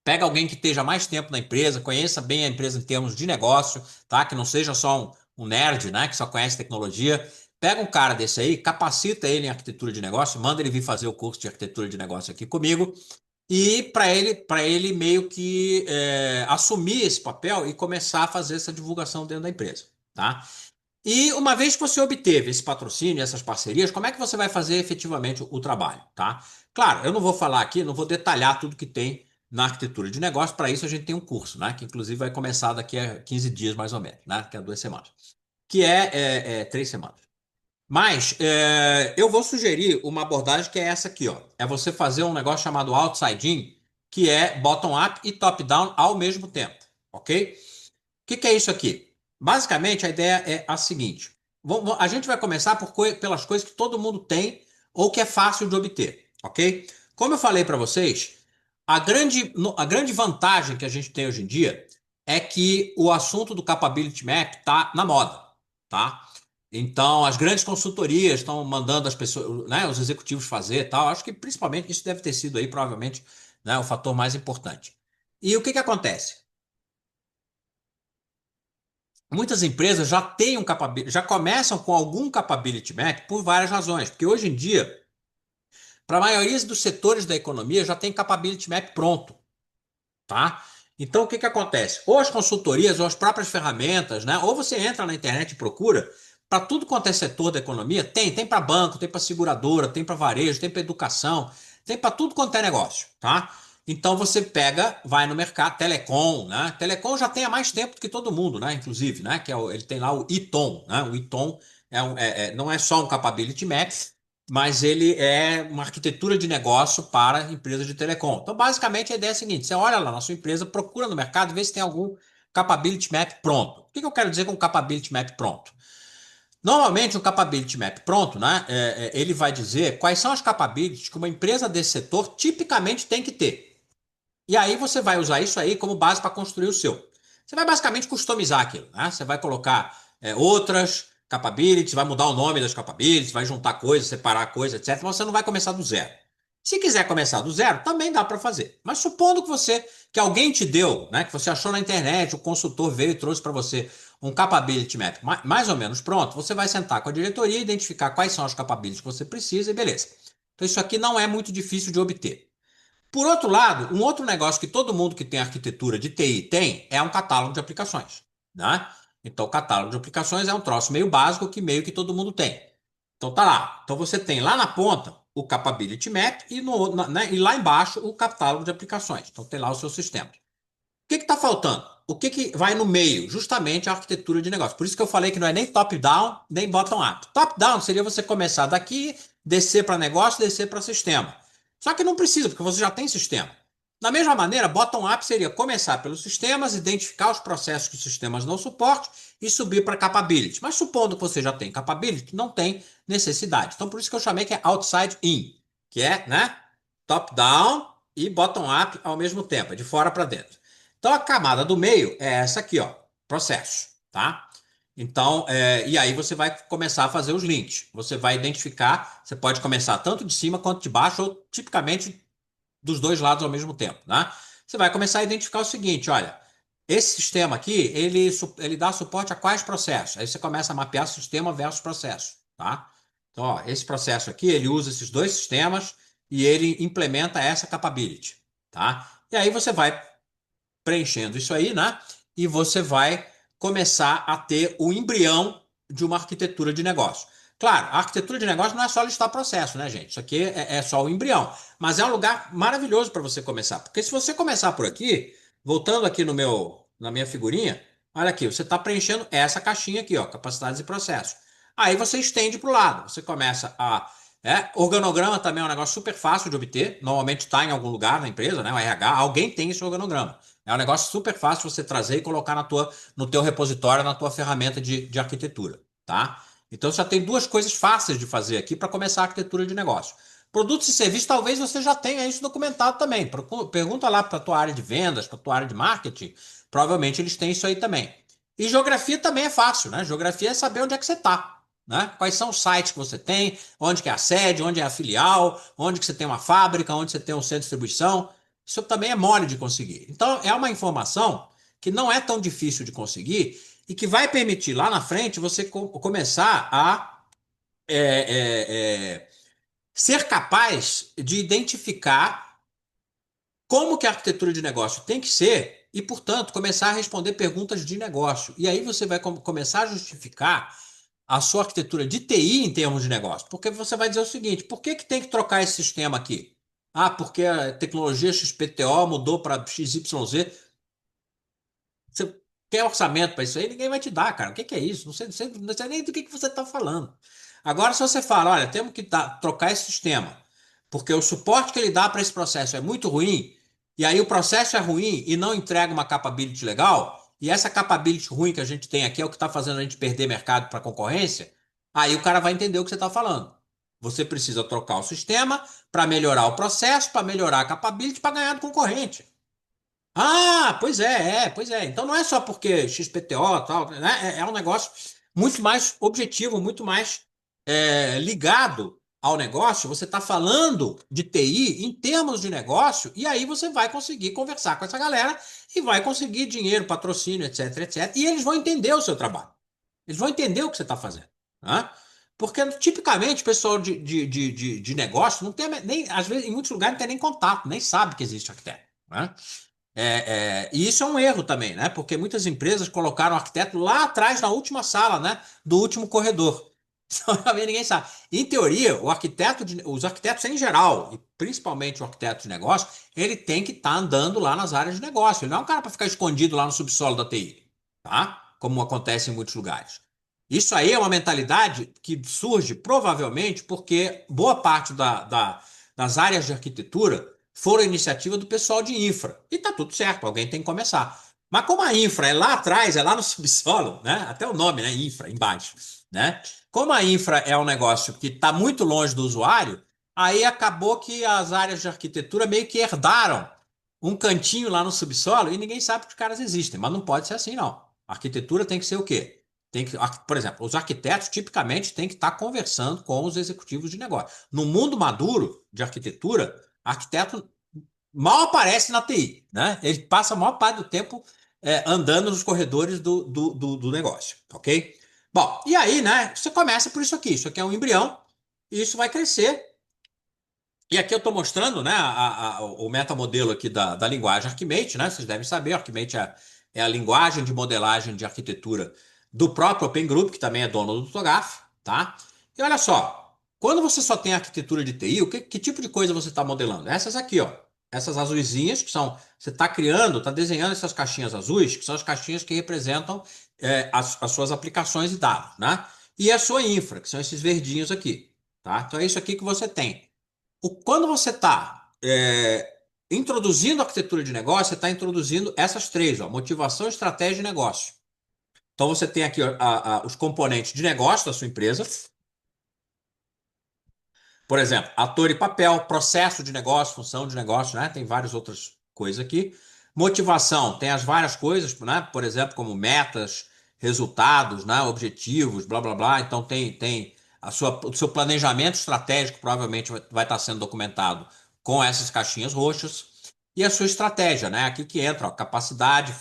pega alguém que esteja mais tempo na empresa, conheça bem a empresa em termos de negócio, tá? Que não seja só um nerd, né? Que só conhece tecnologia. Pega um cara desse aí, capacita ele em arquitetura de negócio, manda ele vir fazer o curso de arquitetura de negócio aqui comigo. E para ele meio que assumir esse papel e começar a fazer essa divulgação dentro da empresa, tá? E uma vez que você obteve esse patrocínio, essas parcerias, como é que você vai fazer efetivamente o trabalho, tá? Claro, eu não vou falar aqui, não vou detalhar tudo que tem na arquitetura de negócio. Para isso a gente tem um curso, né? Que inclusive vai começar daqui a 15 dias mais ou menos, né? Que é 2 semanas, que é 3 semanas. Mas eu vou sugerir uma abordagem que é essa aqui, ó. É você fazer um negócio chamado outside in, que é bottom-up e top-down ao mesmo tempo, ok? O que é isso aqui? Basicamente, a ideia é a seguinte: a gente vai começar pelas coisas que todo mundo tem ou que é fácil de obter, ok? Como eu falei para vocês, a grande vantagem que a gente tem hoje em dia é que o assunto do Capability Map está na moda, tá? Então, as grandes consultorias estão mandando as pessoas, né, os executivos fazer e tal. Acho que principalmente isso deve ter sido aí, provavelmente, né, o fator mais importante. E o que acontece? Muitas empresas já começam com algum capability map por várias razões, porque hoje em dia, para a maioria dos setores da economia, já tem capability map pronto, tá? Então, o que acontece? Ou as consultorias, ou as próprias ferramentas, né? Ou você entra na internet e procura, para tudo quanto é setor da economia, tem para banco, tem para seguradora, tem para varejo, tem para educação, tem para tudo quanto é negócio, tá? Então você pega, vai no mercado, Telecom, né? Telecom já tem há mais tempo do que todo mundo, né? Inclusive, né? Ele tem lá o ITOM, né? O ITOM não é só um capability map, mas ele é uma arquitetura de negócio para empresas de telecom. Então, basicamente, a ideia é a seguinte: você olha lá na sua empresa, procura no mercado, vê se tem algum capability map pronto. O que eu quero dizer com capability map pronto? Normalmente, o capability map pronto, né, ele vai dizer quais são as capabilities que uma empresa desse setor tipicamente tem que ter. E aí você vai usar isso aí como base para construir o seu. Você vai basicamente customizar aquilo, né? Você vai colocar outras capabilities, vai mudar o nome das capabilities, vai juntar coisas, separar coisas, etc. Mas você não vai começar do zero. Se quiser começar do zero, também dá para fazer. Mas supondo que alguém te deu, né? Que você achou na internet, o consultor veio e trouxe para você um capability map mais ou menos pronto, você vai sentar com a diretoria, identificar quais são as capabilities que você precisa e beleza. Então isso aqui não é muito difícil de obter. Por outro lado, um outro negócio que todo mundo que tem arquitetura de TI tem é um catálogo de aplicações, né? Então, o catálogo de aplicações é um troço meio básico que meio que todo mundo tem. Então, tá lá. Então, você tem lá na ponta o Capability Map e, né, e lá embaixo o catálogo de aplicações. Então, tem lá o seu sistema. O que está faltando? O que, que vai no meio? Justamente a arquitetura de negócio. Por isso que eu falei que não é nem top-down, nem bottom-up. Top-down seria você começar daqui, descer para negócio, descer para sistema. Só que não precisa, porque você já tem sistema. Da mesma maneira, bottom-up seria começar pelos sistemas, identificar os processos que os sistemas não suportam e subir para capability. Mas supondo que você já tem capability, não tem necessidade. Então, por isso que eu chamei que é outside in, que é, né, top-down e bottom-up ao mesmo tempo, é de fora para dentro. Então, a camada do meio é essa aqui, ó, processo, tá? Então, e aí você vai começar a fazer os links. Você vai identificar, você pode começar tanto de cima quanto de baixo, ou tipicamente dos dois lados ao mesmo tempo, né? Você vai começar a identificar o seguinte, olha, esse sistema aqui, ele dá suporte a quais processos? Aí você começa a mapear sistema versus processo, tá? Então, ó, esse processo aqui, ele usa esses dois sistemas e ele implementa essa capability, tá? E aí você vai preenchendo isso aí, né? E você vai começar a ter o embrião de uma arquitetura de negócio. Claro, a arquitetura de negócio não é só listar processo, né, gente? Isso aqui é só o embrião. Mas é um lugar maravilhoso para você começar. Porque se você começar por aqui, voltando aqui na minha figurinha, olha aqui, você está preenchendo essa caixinha aqui, ó, capacidades e processos. Aí você estende para o lado. Você começa a. Organograma também é um negócio super fácil de obter. Normalmente está em algum lugar na empresa, né? O RH, alguém tem esse organograma. É um negócio super fácil você trazer e colocar no teu repositório, na tua ferramenta de arquitetura, tá? Então você já tem duas coisas fáceis de fazer aqui para começar a arquitetura de negócio. Produtos e serviços, talvez você já tenha isso documentado também. Pergunta lá para a tua área de vendas, para a tua área de marketing, provavelmente eles têm isso aí também. E geografia também é fácil, né? Geografia é saber onde é que você está, né? Quais são os sites que você tem, onde que é a sede, onde é a filial, onde que você tem uma fábrica, onde você tem um centro de distribuição. Isso também é mole de conseguir. Então, é uma informação que não é tão difícil de conseguir e que vai permitir lá na frente você começar a é, ser capaz de identificar como que a arquitetura de negócio tem que ser e, portanto, começar a responder perguntas de negócio. E aí você vai começar a justificar a sua arquitetura de TI em termos de negócio. Porque você vai dizer o seguinte: por que que tem que trocar esse sistema aqui? Ah, porque a tecnologia XPTO mudou para XYZ. Você quer orçamento para isso aí? Ninguém vai te dar, cara. O que que é isso? Não sei nem do que você está falando. Agora, se você fala, olha, temos que trocar esse sistema, porque o suporte que ele dá para esse processo é muito ruim, e aí o processo é ruim e não entrega uma capability legal, e essa capability ruim que a gente tem aqui é o que está fazendo a gente perder mercado para concorrência, aí o cara vai entender o que você está falando. Você precisa trocar o sistema para melhorar o processo, para melhorar a capability, para ganhar do concorrente. Ah, pois é. Então não é só porque XPTO e tal, né? É um negócio muito mais objetivo, muito mais ligado ao negócio. Você está falando de TI em termos de negócio, e aí você vai conseguir conversar com essa galera e vai conseguir dinheiro, patrocínio, etc, etc. E eles vão entender o seu trabalho. Eles vão entender o que você está fazendo. Né? Porque tipicamente o pessoal de negócio não tem nem, às vezes, em muitos lugares não tem nem contato, nem sabe que existe arquiteto. Né? E isso é um erro também, né? Porque muitas empresas colocaram o arquiteto lá atrás, na última sala, né? Do último corredor. Então, também ninguém sabe. Em teoria, os arquitetos em geral, e principalmente o arquiteto de negócio, ele tem que estar andando lá nas áreas de negócio. Ele não é um cara para ficar escondido lá no subsolo da TI, tá? Como acontece em muitos lugares. Isso aí é uma mentalidade que surge provavelmente porque boa parte das áreas de arquitetura foram iniciativa do pessoal de infra. E tá tudo certo, alguém tem que começar. Mas como a infra é lá atrás, é lá no subsolo, né? Até o nome, né? Infra, embaixo, né? Como a infra é um negócio que está muito longe do usuário, aí acabou que as áreas de arquitetura meio que herdaram um cantinho lá no subsolo e ninguém sabe que os caras existem. Mas não pode ser assim, não. A arquitetura tem que ser o quê? Por exemplo, os arquitetos tipicamente têm que estar conversando com os executivos de negócio. No mundo maduro de arquitetura, arquiteto mal aparece na TI, né? Ele passa a maior parte do tempo andando nos corredores do negócio, ok? Bom, e aí, né, você começa por isso aqui. Isso aqui é um embrião, e isso vai crescer. E aqui eu estou mostrando, né, o metamodelo aqui da linguagem Archimate, né? Vocês devem saber, Archimate é a linguagem de modelagem de arquitetura do próprio Open Group, que também é dono do TOGAF, tá? E olha só, quando você só tem arquitetura de TI, que tipo de coisa você está modelando? Essas aqui, ó. Essas azuisinhas, que são. Você está criando, está desenhando essas caixinhas azuis, que são as caixinhas que representam as suas aplicações e dados, né? E a sua infra, que são esses verdinhos aqui, tá? Então é isso aqui que você tem. Quando você está introduzindo arquitetura de negócio, você está introduzindo essas três, ó, motivação, estratégia e negócio. Então você tem aqui ó, os componentes de negócio da sua empresa, por exemplo, ator e papel, processo de negócio, função de negócio, né? Tem várias outras coisas aqui. Motivação, tem as várias coisas, né? Por exemplo, como metas, resultados, né? Objetivos, blá blá blá. Então tem o seu planejamento estratégico provavelmente vai estar sendo documentado com essas caixinhas roxas. E a sua estratégia, né? Aqui que entra, ó, capacidade,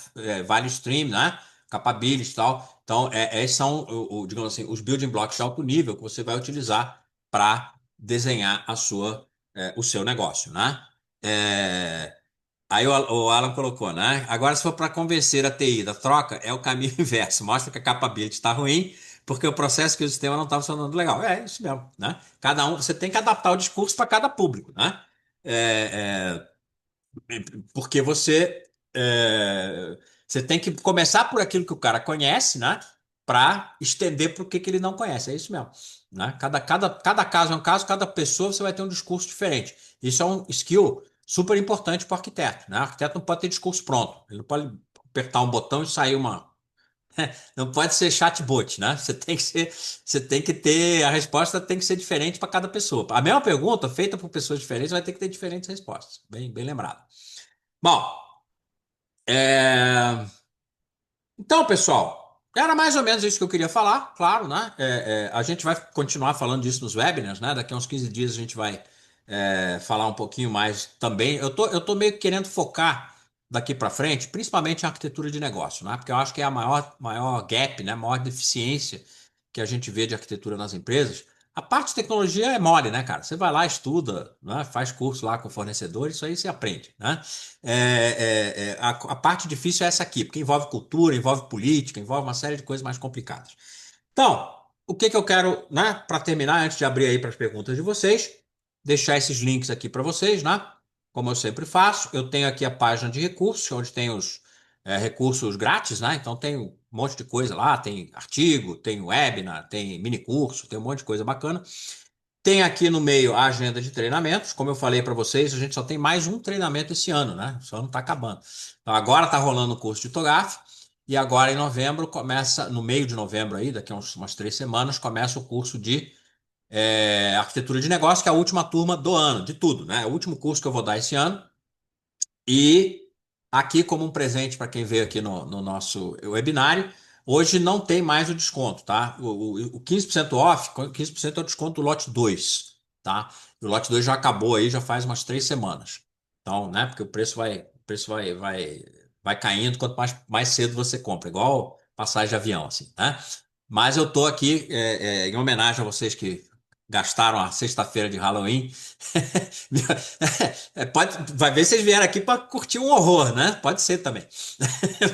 value stream, né? Capabilities e tal. Então, esses são, digamos assim, os building blocks de alto nível que você vai utilizar para desenhar o seu negócio, né? É, aí o Alan colocou, né? Agora, se for para convencer a TI da troca, é o caminho inverso. Mostra que a capability está ruim, porque o processo que o sistema não está funcionando legal. É isso mesmo, né? Cada um, você tem que adaptar o discurso para cada público, né? É, porque você tem que começar por aquilo que o cara conhece, né? Para estender para o que ele não conhece. É isso mesmo, né? Cada caso é um caso, cada pessoa você vai ter um discurso diferente. Isso é um skill super importante para o arquiteto, né? O arquiteto não pode ter discurso pronto. Ele não pode apertar um botão e sair uma. Não pode ser chatbot, né? Você tem que ter, a resposta tem que ser diferente para cada pessoa. A mesma pergunta feita por pessoas diferentes vai ter que ter diferentes respostas. Bem lembrado. Bom, é, então, pessoal, era mais ou menos isso que eu queria falar, claro, né? A gente vai continuar falando disso nos webinars, né? Daqui a uns 15 dias a gente vai falar um pouquinho mais também. Eu tô meio que querendo focar daqui para frente, principalmente em arquitetura de negócio, né? Porque eu acho que é a maior gap, né? A maior deficiência que a gente vê de arquitetura nas empresas. A parte de tecnologia é mole, né, cara? Você vai lá, estuda, né? Faz curso lá com o fornecedor, isso aí você aprende, né? A parte difícil é essa aqui, porque envolve cultura, envolve política, envolve uma série de coisas mais complicadas. Então, o que que eu quero, né, para terminar, antes de abrir aí para as perguntas de vocês, deixar esses links aqui para vocês, né? Como eu sempre faço, eu tenho aqui a página de recursos, onde tem os recursos grátis, né? Então tem um monte de coisa lá, tem artigo, tem webinar, tem mini curso, tem um monte de coisa bacana. Tem aqui no meio a agenda de treinamentos. Como eu falei para vocês, a gente só tem mais um treinamento esse ano, né? Esse ano está acabando. Então agora está rolando o curso de TOGAF e agora em novembro começa, no meio de novembro aí, daqui a umas 3 semanas, começa o curso de arquitetura de negócio, que é a última turma do ano, de tudo, né? É o último curso que eu vou dar esse ano. E aqui, como um presente para quem veio aqui no nosso webinário, hoje não tem mais o desconto, tá? O 15% off, 15% é o desconto do lote 2, tá? O lote 2 já acabou aí, já faz umas 3 semanas. Então, né? Porque o preço vai caindo quanto mais cedo você compra, igual passagem de avião, assim, né? Mas eu tô aqui em homenagem a vocês que gastaram a sexta-feira de Halloween. Vai ver se vocês vieram aqui para curtir um horror, né? Pode ser também.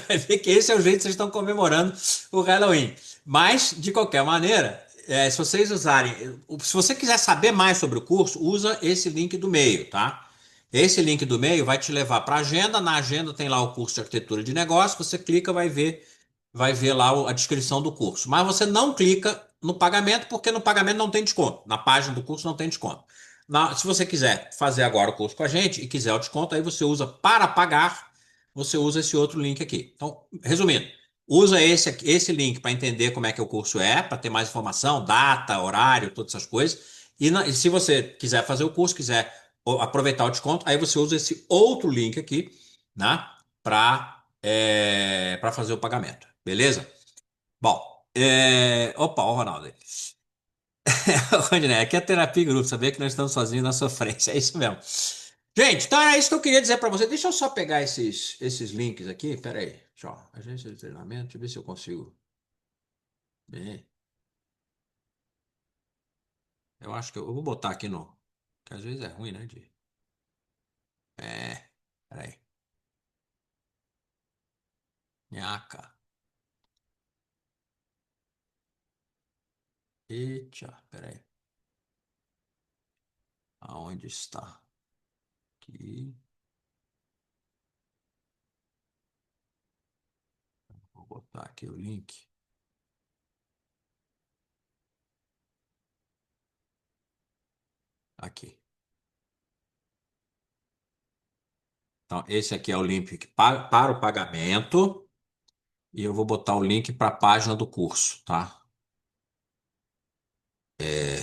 Vai ver que esse é o jeito que vocês estão comemorando o Halloween. Mas, de qualquer maneira, se vocês usarem. Se você quiser saber mais sobre o curso, usa esse link do meio, tá? Esse link do meio vai te levar para a agenda. Na agenda tem lá o curso de arquitetura de negócio. Você clica, vai ver lá a descrição do curso. Mas você não clica no pagamento, porque no pagamento não tem desconto. Na página do curso não tem desconto. Se você quiser fazer agora o curso com a gente e quiser o desconto, aí você usa para pagar, você usa esse outro link aqui. Então, resumindo, usa esse link para entender como é que o curso é, para ter mais informação, data, horário, todas essas coisas. E se você quiser fazer o curso, quiser aproveitar o desconto, aí você usa esse outro link aqui, né, para fazer o pagamento. Beleza? Bom, opa, o Ronaldo aí. Rodney, aqui é terapia em grupo, saber que nós estamos sozinhos na sofrência, é isso mesmo. Gente, então era isso que eu queria dizer para você. Deixa eu só pegar esses links aqui. Pera aí. Deixa, ó, agência de treinamento. Deixa eu ver se eu consigo. Bem, eu acho que eu vou botar aqui no. Que às vezes é ruim, né? É. Pera aí. Nhaca. Eita, pera aí. Aonde está? Aqui. Vou botar aqui o link. Aqui. Então, esse aqui é o link para o pagamento. E eu vou botar o link para a página do curso, tá? É,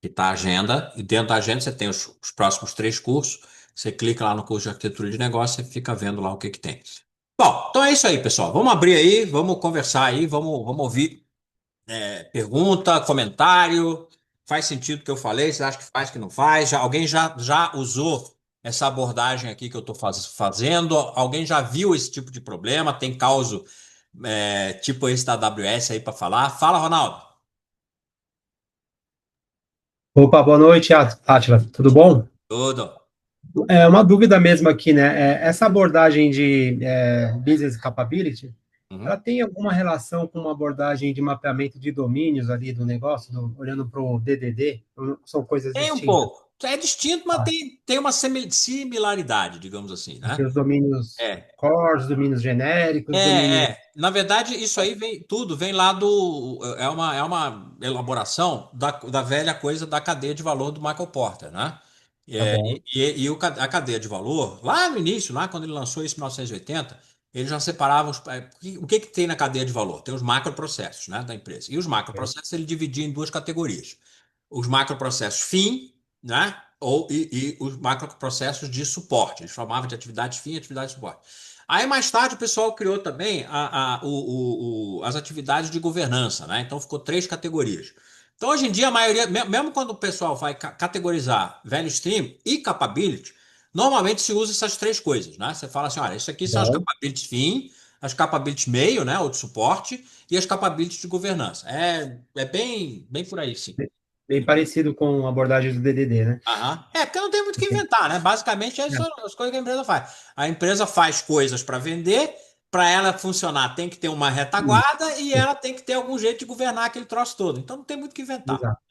que tá a agenda. E dentro da agenda você tem os próximos 3 cursos. Você clica lá no curso de arquitetura de negócio e fica vendo lá o que que tem. Bom, então é isso aí, pessoal. Vamos abrir aí, vamos conversar aí, vamos ouvir pergunta, comentário. Faz sentido o que eu falei? Você acha que faz, que não faz? Alguém já usou essa abordagem aqui que eu estou fazendo? Alguém já viu esse tipo de problema? Tem caso tipo esse da AWS aí para falar? Fala, Ronaldo. Opa, boa noite, Átila. Tudo bom? Tudo. É uma dúvida mesmo aqui, né? Essa abordagem de business capability, ela Uhum. tem alguma relação com uma abordagem de mapeamento de domínios ali do negócio, olhando para o DDD? Ou são coisas Tem um distintas? pouco. É distinto, mas tem uma similaridade, digamos assim, Porque né? os domínios É. core, os domínios genéricos, domínios. Na verdade, isso aí tudo vem lá do. É uma elaboração da velha coisa da cadeia de valor do Michael Porter, né? Tá bom, A cadeia de valor, lá no início, lá quando ele lançou isso em 1980, ele já separava o que tem na cadeia de valor? Tem os macroprocessos, né, da empresa. E os ok. macroprocessos ele dividia em 2 categorias: os macroprocessos fim, né? E os macroprocessos de suporte. Eles chamavam de atividade fim e atividade de suporte. Aí mais tarde o pessoal criou também as atividades de governança, né? Então ficou 3 categorias. Então hoje em dia a maioria, mesmo quando o pessoal vai categorizar value stream e capability, normalmente se usa essas 3 coisas, né? Você fala assim, olha, isso aqui Tá são as bom. capabilities fim, as capabilities meio, né, ou de suporte, e as capabilities de governança. É bem por aí, sim. Bem parecido com a abordagem do DDD, né? Aham. Porque não tem muito o que Ok. inventar, né? Basicamente, essas são as coisas que a empresa faz. A empresa faz coisas para vender, para ela funcionar, tem que ter uma retaguarda e ela tem que ter algum jeito de governar aquele troço todo. Então não tem muito o que inventar. Exato.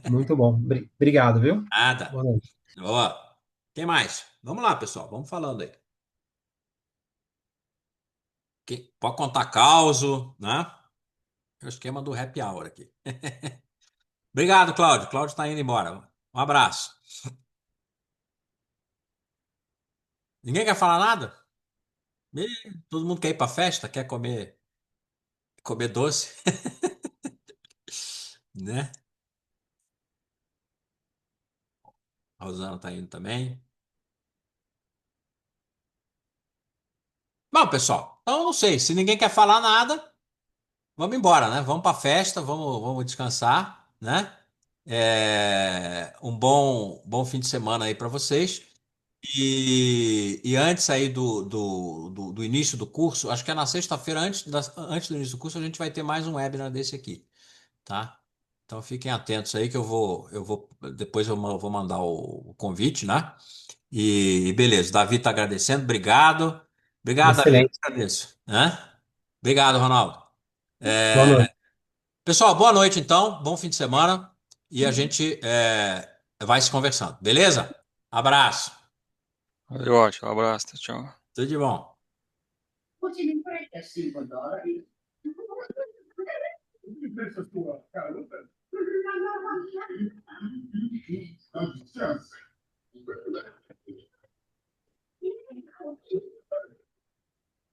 Muito bom. Obrigado, viu? Nada. Boa noite. Ó, quem mais? Vamos lá, pessoal. Vamos falando aí. Pode contar causo, né? É o esquema do happy hour aqui. Obrigado, Cláudio. Cláudio está indo embora. Um abraço. Ninguém quer falar nada? Ih, todo mundo quer ir para festa, quer comer doce, né? A Rosana tá indo também. Bom, pessoal, então eu não sei. Se ninguém quer falar nada, vamos embora, né? Vamos pra festa, vamos descansar, né? Um bom fim de semana aí para vocês. E antes aí do início do curso, acho que é na sexta-feira, antes do início do curso, a gente vai ter mais um webinar desse aqui, tá? Então fiquem atentos aí que depois vou mandar o convite, né? E beleza, Davi está agradecendo, obrigado. Obrigado, Davi, eu que Excelente. agradeço. Né? Obrigado, Ronaldo. Boa É, noite. pessoal, boa noite então, bom fim de semana e a gente vai se conversando, beleza? Abraço, Valeu, ótimo. Um abraço, tchau. tudo de bom.